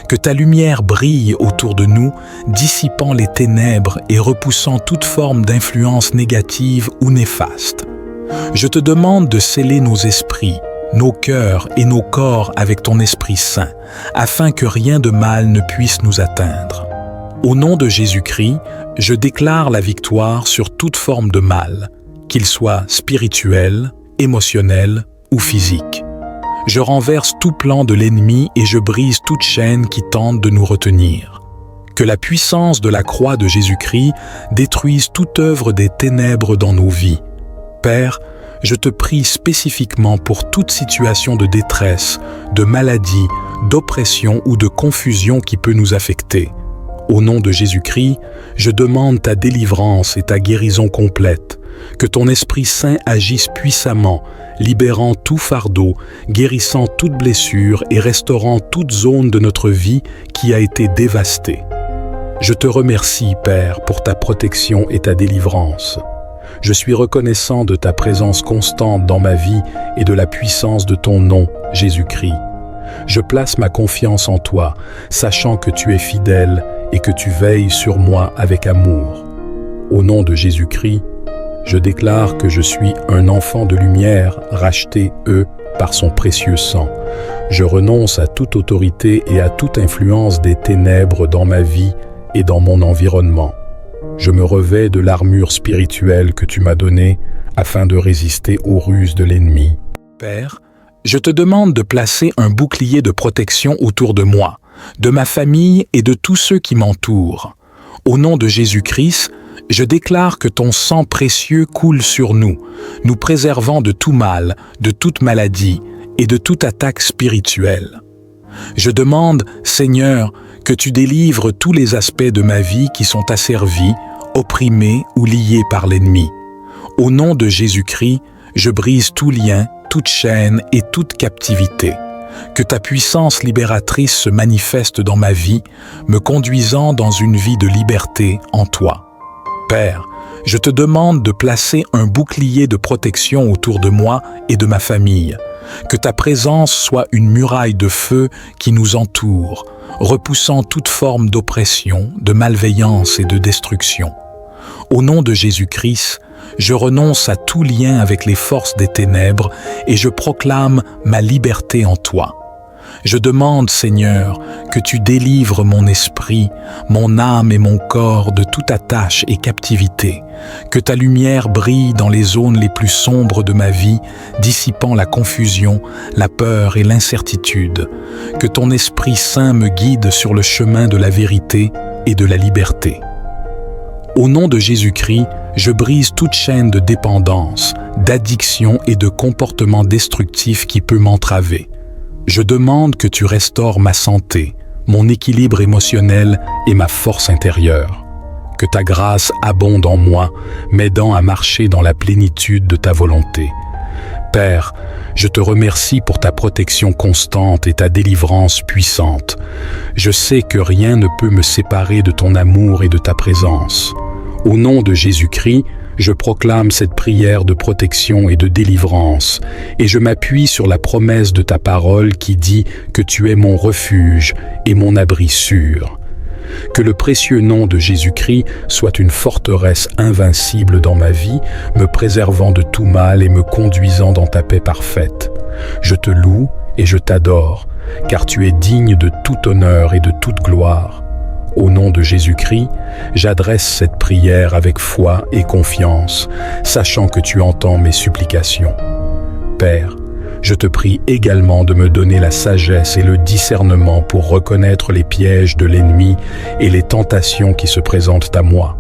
Que ta lumière brille autour de nous, dissipant les ténèbres et repoussant toute forme d'influence négative ou néfaste. Je te demande de sceller nos esprits, nos cœurs et nos corps avec ton Esprit Saint, afin que rien de mal ne puisse nous atteindre. Au nom de Jésus-Christ, je déclare la victoire sur toute forme de mal, qu'il soit spirituel, émotionnel ou physique. Je renverse tout plan de l'ennemi et je brise toute chaîne qui tente de nous retenir. Que la puissance de la croix de Jésus-Christ détruise toute œuvre des ténèbres dans nos vies. Père, je te prie spécifiquement pour toute situation de détresse, de maladie, d'oppression ou de confusion qui peut nous affecter. Au nom de Jésus-Christ, je demande ta délivrance et ta guérison complète. Que ton Esprit Saint agisse puissamment, libérant tout fardeau, guérissant toute blessure et restaurant toute zone de notre vie qui a été dévastée. Je te remercie, Père, pour ta protection et ta délivrance. Je suis reconnaissant de ta présence constante dans ma vie et de la puissance de ton nom, Jésus-Christ. Je place ma confiance en toi, sachant que tu es fidèle et que tu veilles sur moi avec amour. Au nom de Jésus-Christ, je déclare que je suis un enfant de lumière, racheté, par son précieux sang. Je renonce à toute autorité et à toute influence des ténèbres dans ma vie et dans mon environnement. Je me revêts de l'armure spirituelle que tu m'as donnée afin de résister aux ruses de l'ennemi. Père, je te demande de placer un bouclier de protection autour de moi, de ma famille et de tous ceux qui m'entourent. Au nom de Jésus-Christ, je déclare que ton sang précieux coule sur nous, nous préservant de tout mal, de toute maladie et de toute attaque spirituelle. Je demande, Seigneur, que tu délivres tous les aspects de ma vie qui sont asservis, opprimés ou liés par l'ennemi. Au nom de Jésus-Christ, je brise tout lien, toute chaîne et toute captivité. Que ta puissance libératrice se manifeste dans ma vie, me conduisant dans une vie de liberté en toi. Père, je te demande de placer un bouclier de protection autour de moi et de ma famille. Que ta présence soit une muraille de feu qui nous entoure, repoussant toute forme d'oppression, de malveillance et de destruction. Au nom de Jésus-Christ, je renonce à tout lien avec les forces des ténèbres et je proclame ma liberté en toi. Je demande, Seigneur, que tu délivres mon esprit, mon âme et mon corps de toute attache et captivité, que ta lumière brille dans les zones les plus sombres de ma vie, dissipant la confusion, la peur et l'incertitude, que ton Esprit Saint me guide sur le chemin de la vérité et de la liberté. Au nom de Jésus-Christ, je brise toute chaîne de dépendance, d'addiction et de comportement destructif qui peut m'entraver. Je demande que tu restaures ma santé, mon équilibre émotionnel et ma force intérieure. Que ta grâce abonde en moi, m'aidant à marcher dans la plénitude de ta volonté. Père, je te remercie pour ta protection constante et ta délivrance puissante. Je sais que rien ne peut me séparer de ton amour et de ta présence. Au nom de Jésus-Christ, je proclame cette prière de protection et de délivrance, et je m'appuie sur la promesse de ta parole qui dit que tu es mon refuge et mon abri sûr. Que le précieux nom de Jésus-Christ soit une forteresse invincible dans ma vie, me préservant de tout mal et me conduisant dans ta paix parfaite. Je te loue et je t'adore, car tu es digne de tout honneur et de toute gloire. Au nom de Jésus-Christ, j'adresse cette prière avec foi et confiance, sachant que tu entends mes supplications. Père, je te prie également de me donner la sagesse et le discernement pour reconnaître les pièges de l'ennemi et les tentations qui se présentent à moi.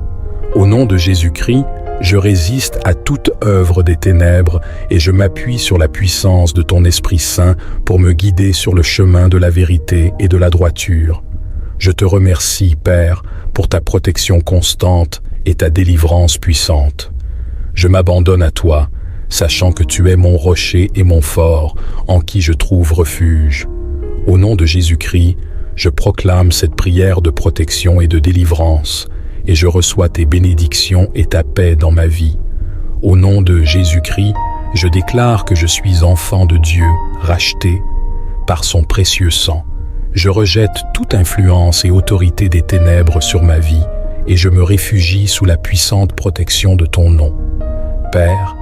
Au nom de Jésus-Christ, je résiste à toute œuvre des ténèbres et je m'appuie sur la puissance de ton Esprit Saint pour me guider sur le chemin de la vérité et de la droiture. Je te remercie, Père, pour ta protection constante et ta délivrance puissante. Je m'abandonne à toi, sachant que tu es mon rocher et mon fort, en qui je trouve refuge. Au nom de Jésus-Christ, je proclame cette prière de protection et de délivrance, et je reçois tes bénédictions et ta paix dans ma vie. Au nom de Jésus-Christ, je déclare que je suis enfant de Dieu, racheté par son précieux sang. Je rejette toute influence et autorité des ténèbres sur ma vie et je me réfugie sous la puissante protection de ton nom. Père,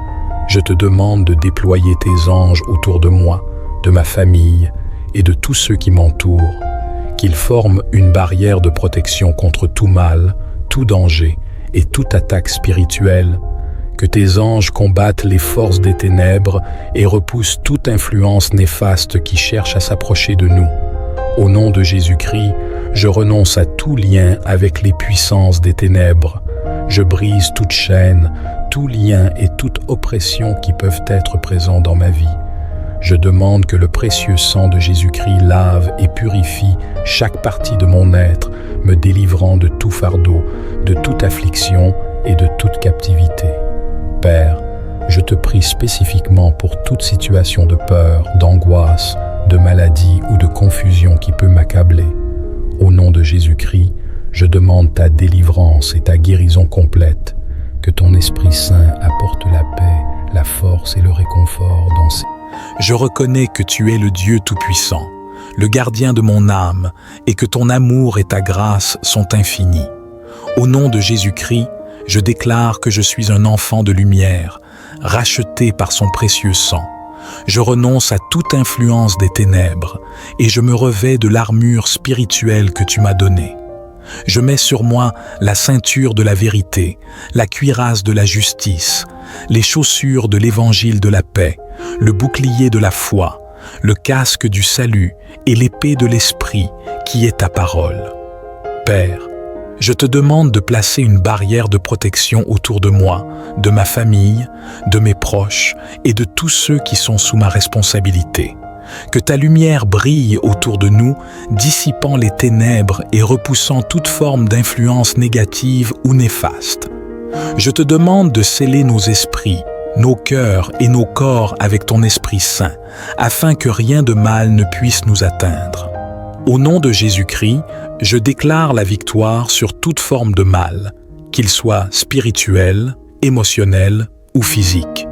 je te demande de déployer tes anges autour de moi, de ma famille et de tous ceux qui m'entourent, qu'ils forment une barrière de protection contre tout mal, tout danger et toute attaque spirituelle, que tes anges combattent les forces des ténèbres et repoussent toute influence néfaste qui cherche à s'approcher de nous. Au nom de Jésus-Christ, je renonce à tout lien avec les puissances des ténèbres. Je brise toute chaîne, tout lien et toute oppression qui peuvent être présents dans ma vie. Je demande que le précieux sang de Jésus-Christ lave et purifie chaque partie de mon être, me délivrant de tout fardeau, de toute affliction et de toute captivité. Père, je te prie spécifiquement pour toute situation de peur, d'angoisse, de maladie ou de confusion qui peut m'accabler. Au nom de Jésus-Christ, Je demande ta délivrance et ta guérison complète, que ton Esprit Saint apporte la paix, la force et le réconfort dans ces... Je reconnais que tu es le Dieu Tout-Puissant, le gardien de mon âme, et que ton amour et ta grâce sont infinis. Au nom de Jésus-Christ, je déclare que je suis un enfant de lumière, racheté par son précieux sang. Je renonce à toute influence des ténèbres et je me revêts de l'armure spirituelle que tu m'as donnée. Je mets sur moi la ceinture de la vérité, la cuirasse de la justice, les chaussures de l'évangile de la paix, le bouclier de la foi, le casque du salut et l'épée de l'esprit qui est ta parole. Père, je te demande de placer une barrière de protection autour de moi, de ma famille, de mes proches et de tous ceux qui sont sous ma responsabilité. Que ta lumière brille autour de nous, dissipant les ténèbres et repoussant toute forme d'influence négative ou néfaste. Je te demande de sceller nos esprits, nos cœurs et nos corps avec ton Esprit Saint, afin que rien de mal ne puisse nous atteindre. Au nom de Jésus-Christ, je déclare la victoire sur toute forme de mal, qu'il soit spirituel, émotionnel ou physique.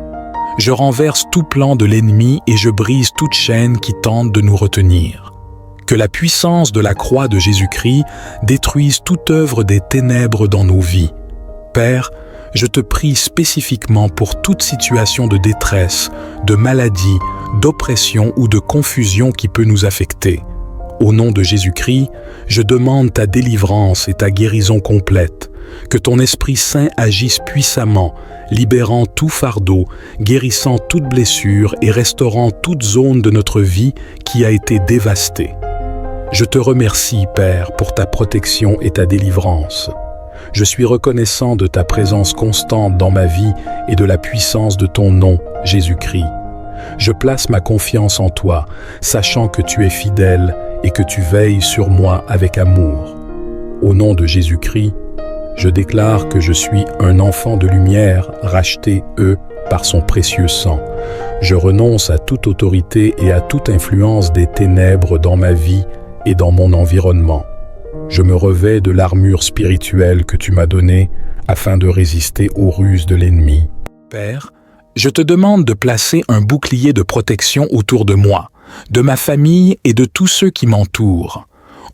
Je renverse tout plan de l'ennemi et je brise toute chaîne qui tente de nous retenir. Que la puissance de la croix de Jésus-Christ détruise toute œuvre des ténèbres dans nos vies. Père, je te prie spécifiquement pour toute situation de détresse, de maladie, d'oppression ou de confusion qui peut nous affecter. Au nom de Jésus-Christ, je demande ta délivrance et ta guérison complète. Que ton Esprit Saint agisse puissamment, libérant tout fardeau, guérissant toute blessure et restaurant toute zone de notre vie qui a été dévastée. Je te remercie, Père, pour ta protection et ta délivrance. Je suis reconnaissant de ta présence constante dans ma vie et de la puissance de ton nom, Jésus-Christ. Je place ma confiance en toi, sachant que tu es fidèle et que tu veilles sur moi avec amour. Au nom de Jésus-Christ, je déclare que je suis un enfant de lumière, racheté, par son précieux sang. Je renonce à toute autorité et à toute influence des ténèbres dans ma vie et dans mon environnement. Je me revêts de l'armure spirituelle que tu m'as donnée afin de résister aux ruses de l'ennemi. Père, je te demande de placer un bouclier de protection autour de moi, de ma famille et de tous ceux qui m'entourent.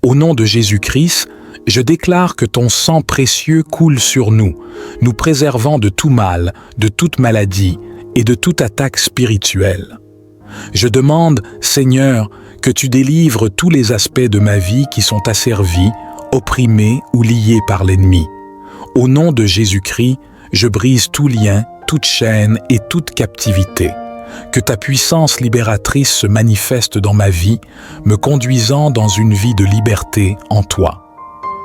Au nom de Jésus-Christ, je déclare que ton sang précieux coule sur nous, nous préservant de tout mal, de toute maladie et de toute attaque spirituelle. Je demande, Seigneur, que tu délivres tous les aspects de ma vie qui sont asservis, opprimés ou liés par l'ennemi. Au nom de Jésus-Christ, je brise tout lien, toute chaîne et toute captivité. Que ta puissance libératrice se manifeste dans ma vie, me conduisant dans une vie de liberté en toi.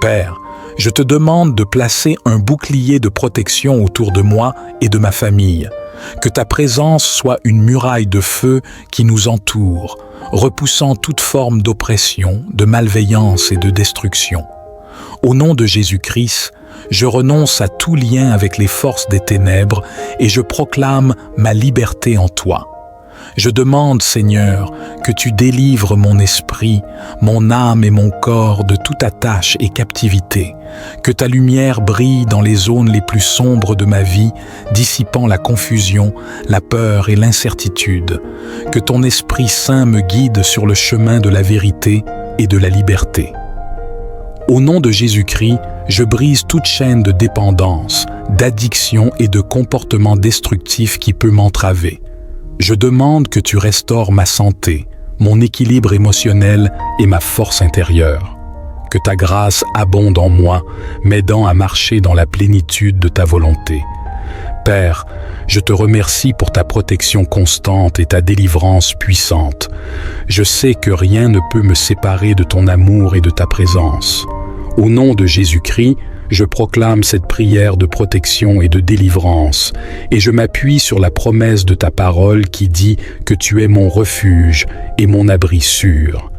Père, je te demande de placer un bouclier de protection autour de moi et de ma famille. Que ta présence soit une muraille de feu qui nous entoure, repoussant toute forme d'oppression, de malveillance et de destruction. Au nom de Jésus-Christ, je renonce à tout lien avec les forces des ténèbres et je proclame ma liberté en toi. Je demande, Seigneur, que tu délivres mon esprit, mon âme et mon corps de toute attache et captivité, que ta lumière brille dans les zones les plus sombres de ma vie, dissipant la confusion, la peur et l'incertitude, que ton Esprit Saint me guide sur le chemin de la vérité et de la liberté. Au nom de Jésus-Christ, je brise toute chaîne de dépendance, d'addiction et de comportement destructif qui peut m'entraver. Je demande que tu restaures ma santé, mon équilibre émotionnel et ma force intérieure. Que ta grâce abonde en moi, m'aidant à marcher dans la plénitude de ta volonté. Père, je te remercie pour ta protection constante et ta délivrance puissante. Je sais que rien ne peut me séparer de ton amour et de ta présence. Au nom de Jésus-Christ, je proclame cette prière de protection et de délivrance, et je m'appuie sur la promesse de ta parole qui dit que tu es mon refuge et mon abri sûr.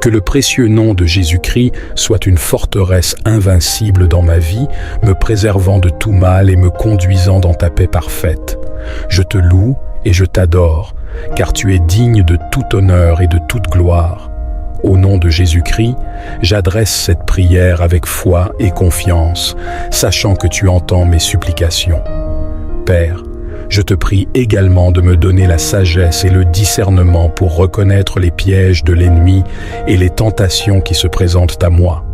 Que le précieux nom de Jésus-Christ soit une forteresse invincible dans ma vie, me préservant de tout mal et me conduisant dans ta paix parfaite. Je te loue et je t'adore, car tu es digne de tout honneur et de toute gloire. Au nom de Jésus-Christ, j'adresse cette prière avec foi et confiance, sachant que tu entends mes supplications. Père, je te prie également de me donner la sagesse et le discernement pour reconnaître les pièges de l'ennemi et les tentations qui se présentent à moi.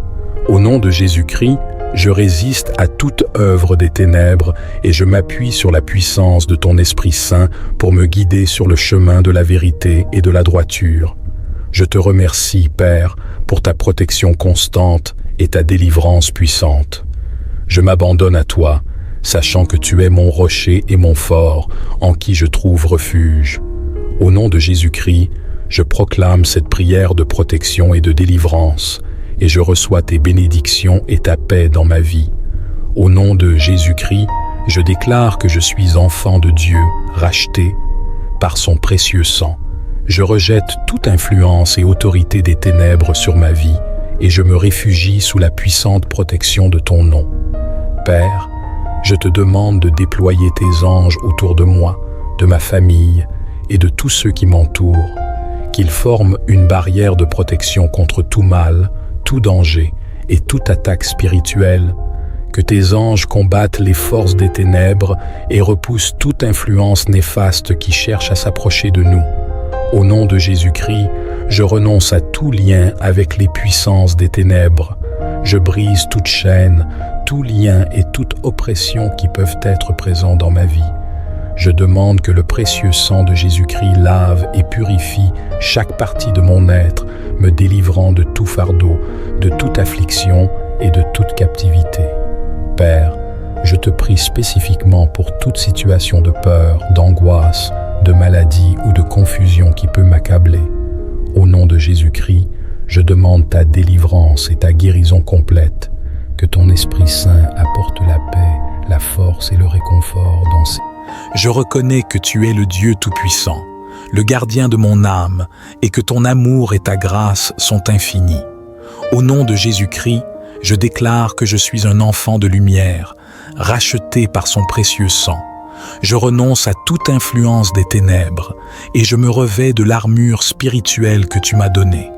Au nom de Jésus-Christ, je résiste à toute œuvre des ténèbres et je m'appuie sur la puissance de ton Esprit Saint pour me guider sur le chemin de la vérité et de la droiture. Je te remercie, Père, pour ta protection constante et ta délivrance puissante. Je m'abandonne à toi, sachant que tu es mon rocher et mon fort, en qui je trouve refuge. Au nom de Jésus-Christ, je proclame cette prière de protection et de délivrance, et je reçois tes bénédictions et ta paix dans ma vie. Au nom de Jésus-Christ, je déclare que je suis enfant de Dieu, racheté par son précieux sang. Je rejette toute influence et autorité des ténèbres sur ma vie, et je me réfugie sous la puissante protection de ton nom. Père, je te demande de déployer tes anges autour de moi, de ma famille et de tous ceux qui m'entourent, qu'ils forment une barrière de protection contre tout mal, tout danger et toute attaque spirituelle, que tes anges combattent les forces des ténèbres et repoussent toute influence néfaste qui cherche à s'approcher de nous. Au nom de Jésus-Christ, je renonce à tout lien avec les puissances des ténèbres. Je brise toute chaîne, tout lien et toute oppression qui peuvent être présents dans ma vie. Je demande que le précieux sang de Jésus-Christ lave et purifie chaque partie de mon être, me délivrant de tout fardeau, de toute affliction et de toute captivité. Père, je te prie spécifiquement pour toute situation de peur, d'angoisse, de maladie ou de confusion qui peut m'accabler. Au nom de Jésus-Christ, je demande ta délivrance et ta guérison complète, que ton Esprit Saint apporte la paix, la force et le réconfort dans ces... Je reconnais que tu es le Dieu Tout-Puissant, le gardien de mon âme, et que ton amour et ta grâce sont infinis. Au nom de Jésus-Christ, je déclare que je suis un enfant de lumière, racheté par son précieux sang. Je renonce à toute influence des ténèbres, et je me revêts de l'armure spirituelle que tu m'as donnée.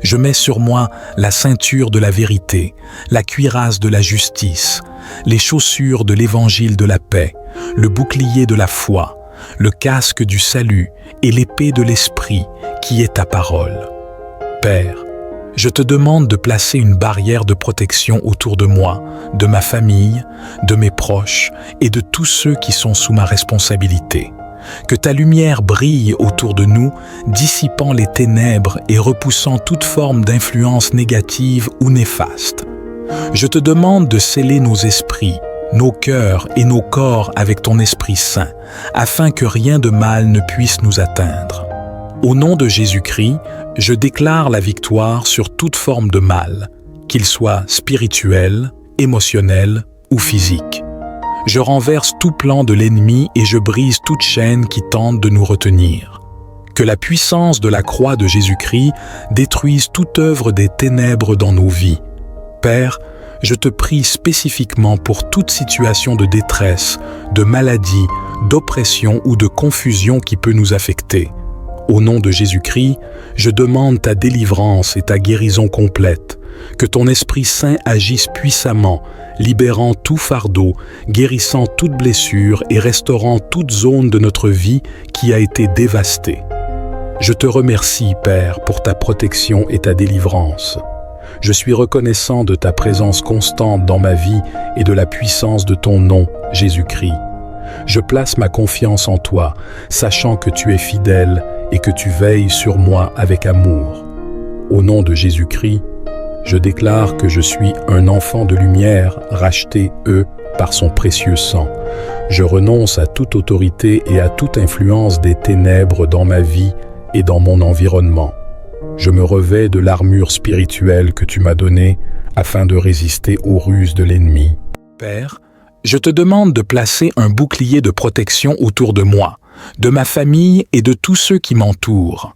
Je mets sur moi la ceinture de la vérité, la cuirasse de la justice, les chaussures de l'évangile de la paix, le bouclier de la foi, le casque du salut et l'épée de l'esprit qui est ta parole. Père, je te demande de placer une barrière de protection autour de moi, de ma famille, de mes proches et de tous ceux qui sont sous ma responsabilité. Que ta lumière brille autour de nous, dissipant les ténèbres et repoussant toute forme d'influence négative ou néfaste. Je te demande de sceller nos esprits, nos cœurs et nos corps avec ton Esprit Saint, afin que rien de mal ne puisse nous atteindre. Au nom de Jésus-Christ, je déclare la victoire sur toute forme de mal, qu'il soit spirituel, émotionnel ou physique. Je renverse tout plan de l'ennemi et je brise toute chaîne qui tente de nous retenir. Que la puissance de la croix de Jésus-Christ détruise toute œuvre des ténèbres dans nos vies. Père, je te prie spécifiquement pour toute situation de détresse, de maladie, d'oppression ou de confusion qui peut nous affecter. Au nom de Jésus-Christ, je demande ta délivrance et ta guérison complète. Que ton Esprit Saint agisse puissamment, libérant tout fardeau, guérissant toute blessure et restaurant toute zone de notre vie qui a été dévastée. Je te remercie, Père, pour ta protection et ta délivrance. Je suis reconnaissant de ta présence constante dans ma vie et de la puissance de ton nom, Jésus-Christ. Je place ma confiance en toi, sachant que tu es fidèle et que tu veilles sur moi avec amour. Au nom de Jésus-Christ, je déclare que je suis un enfant de lumière, racheté, par son précieux sang. Je renonce à toute autorité et à toute influence des ténèbres dans ma vie et dans mon environnement. Je me revêts de l'armure spirituelle que tu m'as donnée afin de résister aux ruses de l'ennemi. Père, je te demande de placer un bouclier de protection autour de moi, de ma famille et de tous ceux qui m'entourent.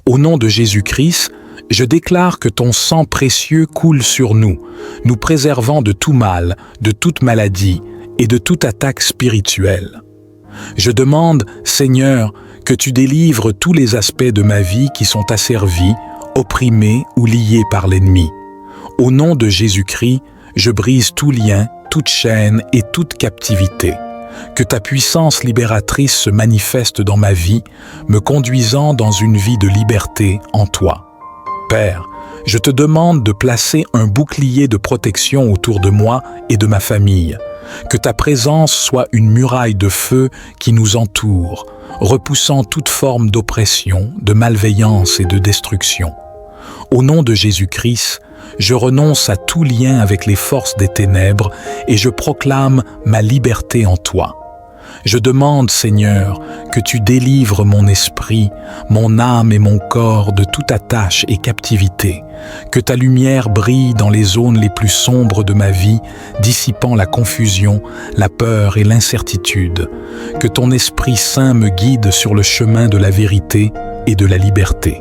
Au nom de Jésus-Christ, je déclare que ton sang précieux coule sur nous, nous préservant de tout mal, de toute maladie et de toute attaque spirituelle. Je demande, Seigneur, que tu délivres tous les aspects de ma vie qui sont asservis, opprimé ou lié par l'ennemi. Au nom de Jésus-Christ, je brise tout lien, toute chaîne et toute captivité. Que ta puissance libératrice se manifeste dans ma vie, me conduisant dans une vie de liberté en toi. Père, je te demande de placer un bouclier de protection autour de moi et de ma famille. Que ta présence soit une muraille de feu qui nous entoure, repoussant toute forme d'oppression, de malveillance et de destruction. Au nom de Jésus-Christ, je renonce à tout lien avec les forces des ténèbres et je proclame ma liberté en toi. Je demande, Seigneur, que tu délivres mon esprit, mon âme et mon corps de toute attache et captivité, que ta lumière brille dans les zones les plus sombres de ma vie, dissipant la confusion, la peur et l'incertitude, que ton Esprit Saint me guide sur le chemin de la vérité et de la liberté.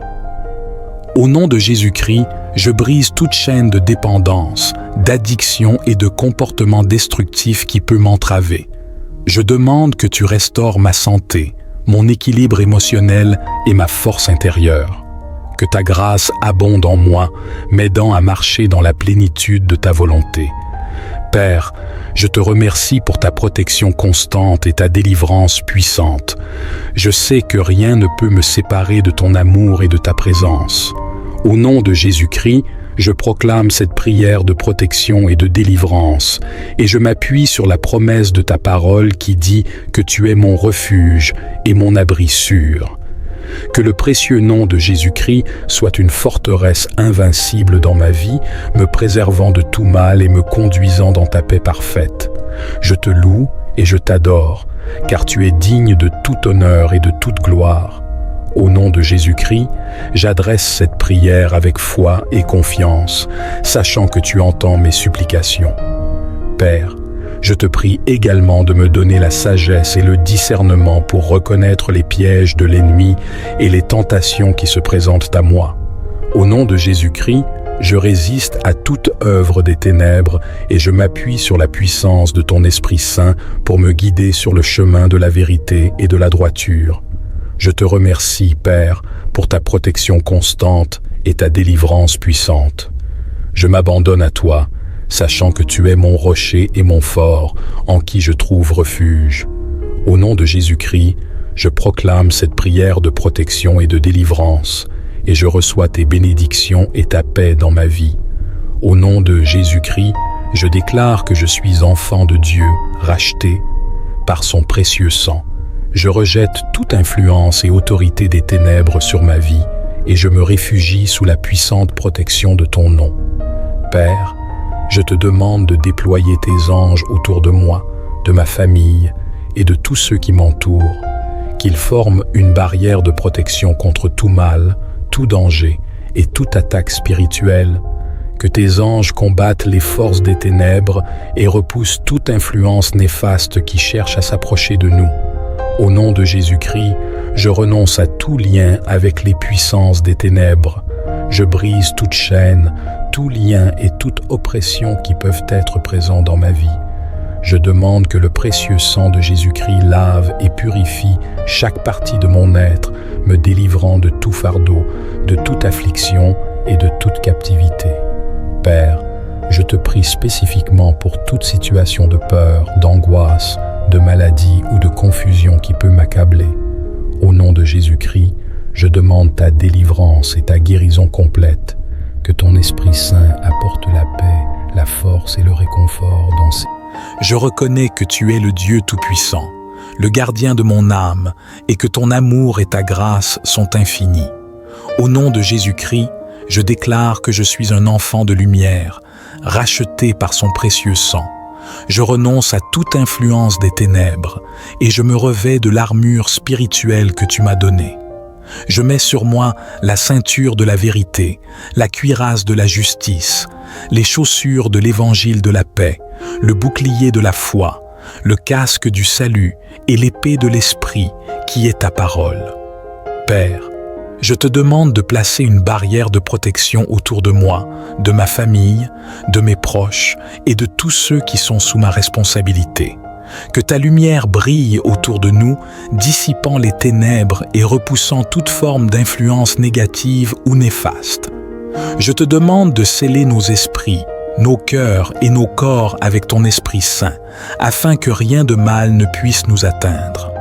Au nom de Jésus-Christ, je brise toute chaîne de dépendance, d'addiction et de comportement destructif qui peut m'entraver. Je demande que tu restaures ma santé, mon équilibre émotionnel et ma force intérieure. Que ta grâce abonde en moi, m'aidant à marcher dans la plénitude de ta volonté. Père, je te remercie pour ta protection constante et ta délivrance puissante. Je sais que rien ne peut me séparer de ton amour et de ta présence. Au nom de Jésus-Christ, je proclame cette prière de protection et de délivrance, et je m'appuie sur la promesse de ta parole qui dit que tu es mon refuge et mon abri sûr. Que le précieux nom de Jésus-Christ soit une forteresse invincible dans ma vie, me préservant de tout mal et me conduisant dans ta paix parfaite. Je te loue et je t'adore, car tu es digne de tout honneur et de toute gloire. Au nom de Jésus-Christ, j'adresse cette prière avec foi et confiance, sachant que tu entends mes supplications. Père, je te prie également de me donner la sagesse et le discernement pour reconnaître les pièges de l'ennemi et les tentations qui se présentent à moi. Au nom de Jésus-Christ, je résiste à toute œuvre des ténèbres et je m'appuie sur la puissance de ton Esprit Saint pour me guider sur le chemin de la vérité et de la droiture. Je te remercie, Père, pour ta protection constante et ta délivrance puissante. Je m'abandonne à toi, sachant que tu es mon rocher et mon fort, en qui je trouve refuge. Au nom de Jésus-Christ, je proclame cette prière de protection et de délivrance, et je reçois tes bénédictions et ta paix dans ma vie. Au nom de Jésus-Christ, je déclare que je suis enfant de Dieu, racheté par son précieux sang. Je rejette toute influence et autorité des ténèbres sur ma vie et je me réfugie sous la puissante protection de ton nom. Père, je te demande de déployer tes anges autour de moi, de ma famille et de tous ceux qui m'entourent, qu'ils forment une barrière de protection contre tout mal, tout danger et toute attaque spirituelle, que tes anges combattent les forces des ténèbres et repoussent toute influence néfaste qui cherche à s'approcher de nous. Au nom de Jésus-Christ, je renonce à tout lien avec les puissances des ténèbres. Je brise toute chaîne, tout lien et toute oppression qui peuvent être présents dans ma vie. Je demande que le précieux sang de Jésus-Christ lave et purifie chaque partie de mon être, me délivrant de tout fardeau, de toute affliction et de toute captivité. Père, je te prie spécifiquement pour toute situation de peur, d'angoisse, de maladie ou de confusion qui peut m'accabler. Au nom de Jésus-Christ, je demande ta délivrance et ta guérison complète, que ton Esprit Saint apporte la paix, la force et le réconfort dans ces... Je reconnais que tu es le Dieu Tout-Puissant, le gardien de mon âme, et que ton amour et ta grâce sont infinis. Au nom de Jésus-Christ, je déclare que je suis un enfant de lumière, racheté par son précieux sang. Je renonce à toute influence des ténèbres et je me revêts de l'armure spirituelle que tu m'as donnée. Je mets sur moi la ceinture de la vérité, la cuirasse de la justice, les chaussures de l'évangile de la paix, le bouclier de la foi, le casque du salut et l'épée de l'esprit qui est ta parole. Père, je te demande de placer une barrière de protection autour de moi, de ma famille, de mes proches et de tous ceux qui sont sous ma responsabilité. Que ta lumière brille autour de nous, dissipant les ténèbres et repoussant toute forme d'influence négative ou néfaste. Je te demande de sceller nos esprits, nos cœurs et nos corps avec ton Esprit Saint, afin que rien de mal ne puisse nous atteindre.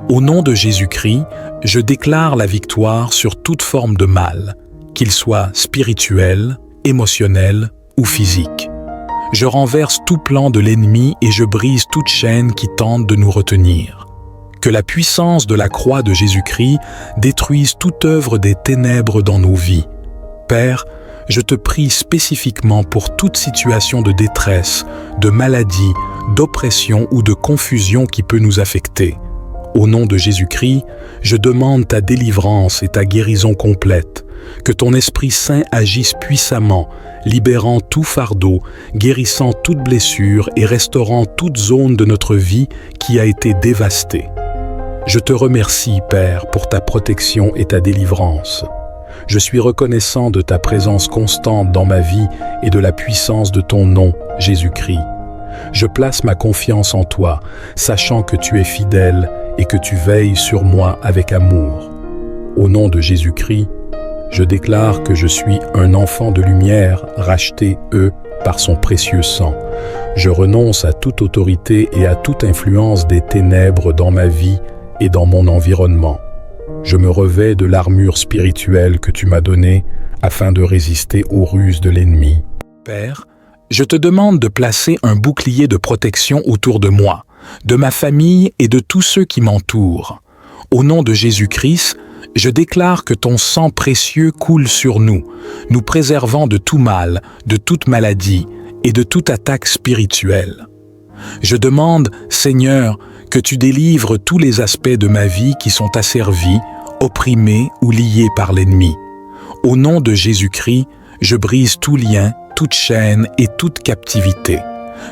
Au nom de Jésus-Christ, je déclare la victoire sur toute forme de mal, qu'il soit spirituel, émotionnel ou physique. Je renverse tout plan de l'ennemi et je brise toute chaîne qui tente de nous retenir. Que la puissance de la croix de Jésus-Christ détruise toute œuvre des ténèbres dans nos vies. Père, je te prie spécifiquement pour toute situation de détresse, de maladie, d'oppression ou de confusion qui peut nous affecter. Au nom de Jésus-Christ, je demande ta délivrance et ta guérison complète. Que ton Esprit Saint agisse puissamment, libérant tout fardeau, guérissant toute blessure et restaurant toute zone de notre vie qui a été dévastée. Je te remercie, Père, pour ta protection et ta délivrance. Je suis reconnaissant de ta présence constante dans ma vie et de la puissance de ton nom, Jésus-Christ. Je place ma confiance en toi, sachant que tu es fidèle et que tu veilles sur moi avec amour. Au nom de Jésus-Christ, je déclare que je suis un enfant de lumière, racheté, par son précieux sang. Je renonce à toute autorité et à toute influence des ténèbres dans ma vie et dans mon environnement. Je me revêts de l'armure spirituelle que tu m'as donnée afin de résister aux ruses de l'ennemi. Père, je te demande de placer un bouclier de protection autour de moi, de ma famille et de tous ceux qui m'entourent. Au nom de Jésus-Christ, je déclare que ton sang précieux coule sur nous, nous préservant de tout mal, de toute maladie et de toute attaque spirituelle. Je demande, Seigneur, que tu délivres tous les aspects de ma vie qui sont asservis, opprimés ou liés par l'ennemi. Au nom de Jésus-Christ, je brise tout lien, toute chaîne et toute captivité.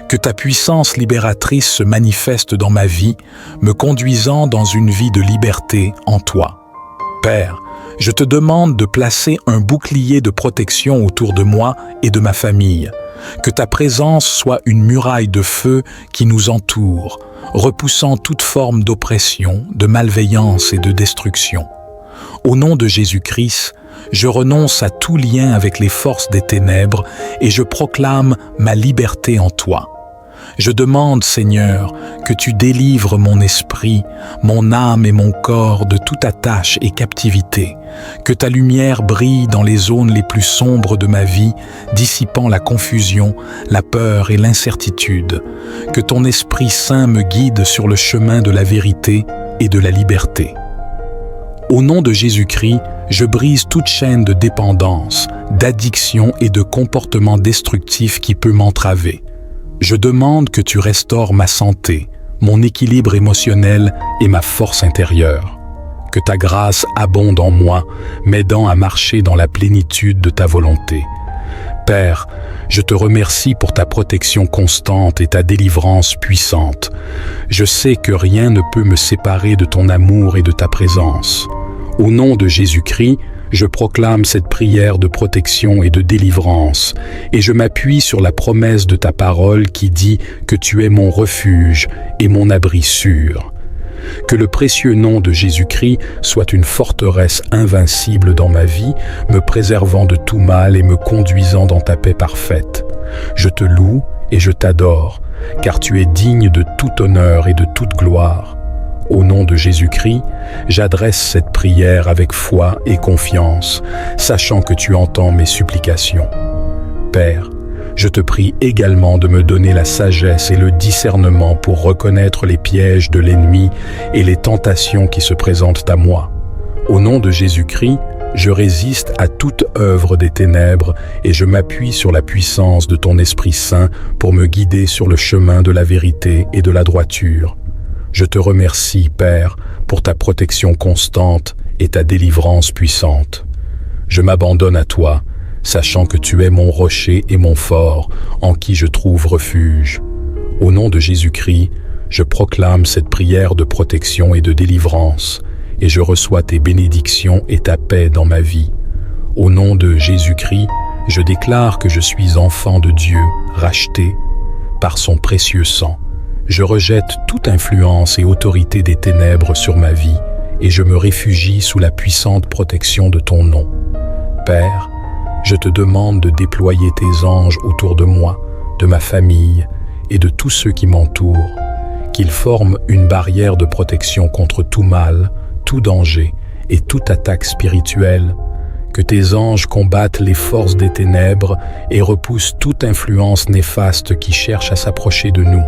Que ta puissance libératrice se manifeste dans ma vie, me conduisant dans une vie de liberté en toi. Père, je te demande de placer un bouclier de protection autour de moi et de ma famille. Que ta présence soit une muraille de feu qui nous entoure, repoussant toute forme d'oppression, de malveillance et de destruction. Au nom de Jésus-Christ, je renonce à tout lien avec les forces des ténèbres et je proclame ma liberté en toi. Je demande, Seigneur, que tu délivres mon esprit, mon âme et mon corps de toute attache et captivité, que ta lumière brille dans les zones les plus sombres de ma vie, dissipant la confusion, la peur et l'incertitude, que ton Esprit Saint me guide sur le chemin de la vérité et de la liberté. Au nom de Jésus-Christ, je brise toute chaîne de dépendance, d'addiction et de comportement destructif qui peut m'entraver. Je demande que tu restaures ma santé, mon équilibre émotionnel et ma force intérieure. Que ta grâce abonde en moi, m'aidant à marcher dans la plénitude de ta volonté. Père, je te remercie pour ta protection constante et ta délivrance puissante. Je sais que rien ne peut me séparer de ton amour et de ta présence. Au nom de Jésus-Christ, je proclame cette prière de protection et de délivrance, et je m'appuie sur la promesse de ta parole qui dit que tu es mon refuge et mon abri sûr. Que le précieux nom de Jésus-Christ soit une forteresse invincible dans ma vie, me préservant de tout mal et me conduisant dans ta paix parfaite. Je te loue et je t'adore, car tu es digne de tout honneur et de toute gloire. Au nom de Jésus-Christ, j'adresse cette prière avec foi et confiance, sachant que tu entends mes supplications. Père, je te prie également de me donner la sagesse et le discernement pour reconnaître les pièges de l'ennemi et les tentations qui se présentent à moi. Au nom de Jésus-Christ, je résiste à toute œuvre des ténèbres et je m'appuie sur la puissance de ton Esprit Saint pour me guider sur le chemin de la vérité et de la droiture. Je te remercie, Père, pour ta protection constante et ta délivrance puissante. Je m'abandonne à toi, sachant que tu es mon rocher et mon fort, en qui je trouve refuge. Au nom de Jésus-Christ, je proclame cette prière de protection et de délivrance, et je reçois tes bénédictions et ta paix dans ma vie. Au nom de Jésus-Christ, je déclare que je suis enfant de Dieu, racheté par son précieux sang. Je rejette toute influence et autorité des ténèbres sur ma vie et je me réfugie sous la puissante protection de ton nom. Père, je te demande de déployer tes anges autour de moi, de ma famille et de tous ceux qui m'entourent, qu'ils forment une barrière de protection contre tout mal, tout danger et toute attaque spirituelle, que tes anges combattent les forces des ténèbres et repoussent toute influence néfaste qui cherche à s'approcher de nous.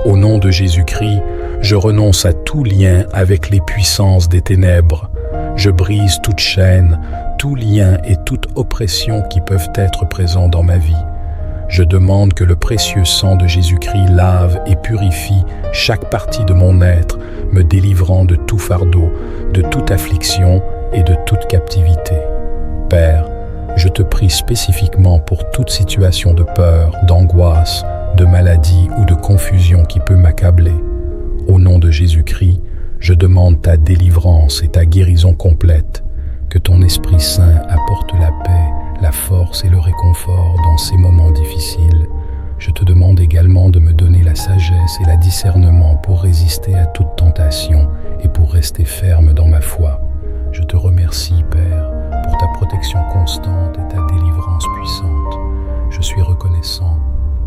Au nom de Jésus-Christ, je renonce à tout lien avec les puissances des ténèbres. Je brise toute chaîne, tout lien et toute oppression qui peuvent être présents dans ma vie. Je demande que le précieux sang de Jésus-Christ lave et purifie chaque partie de mon être, me délivrant de tout fardeau, de toute affliction et de toute captivité. Père, je te prie spécifiquement pour toute situation de peur, d'angoisse, de maladie ou de confusion qui peut m'accabler. Au nom de Jésus-Christ, je demande ta délivrance et ta guérison complète, que ton Esprit Saint apporte la paix, la force et le réconfort dans ces moments difficiles. Je te demande également de me donner la sagesse et le discernement pour résister à toute tentation et pour rester ferme dans ma foi. Je te remercie, Père, pour ta protection constante et ta délivrance puissante. Je suis reconnaissant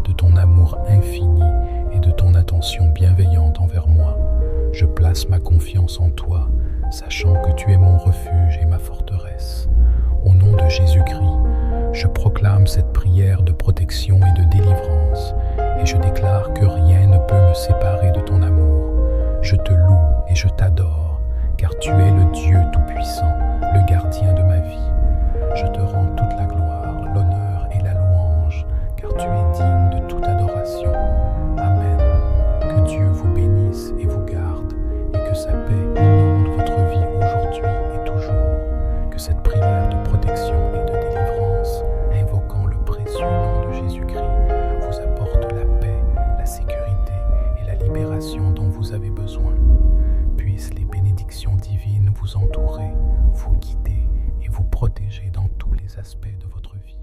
de ton amour infini et de ton attention bienveillante envers moi. Je place ma confiance en toi, sachant que tu es mon refuge et ma forteresse. Au nom de Jésus-Christ, je proclame cette prière de protection et de délivrance, et je déclare que rien ne peut me séparer de ton amour. Je te loue et je t'adore, car tu es le Dieu Tout-Puissant, le gardien de ma vie. Je te rends toute la gloire, l'honneur et la louange, car tu es digne de toute adoration. Amen. Que Dieu vous bénisse et vous garde, et que sa paix inonde votre vie aujourd'hui et toujours. Que cette prière de protection et de délivrance, invoquant le précieux nom de Jésus-Christ, vous apporte la paix, la sécurité et la libération dont vous avez besoin. Puissent les bénédictions divines vous entourer, vous guider et vous protéger dans tous les aspects de votre vie.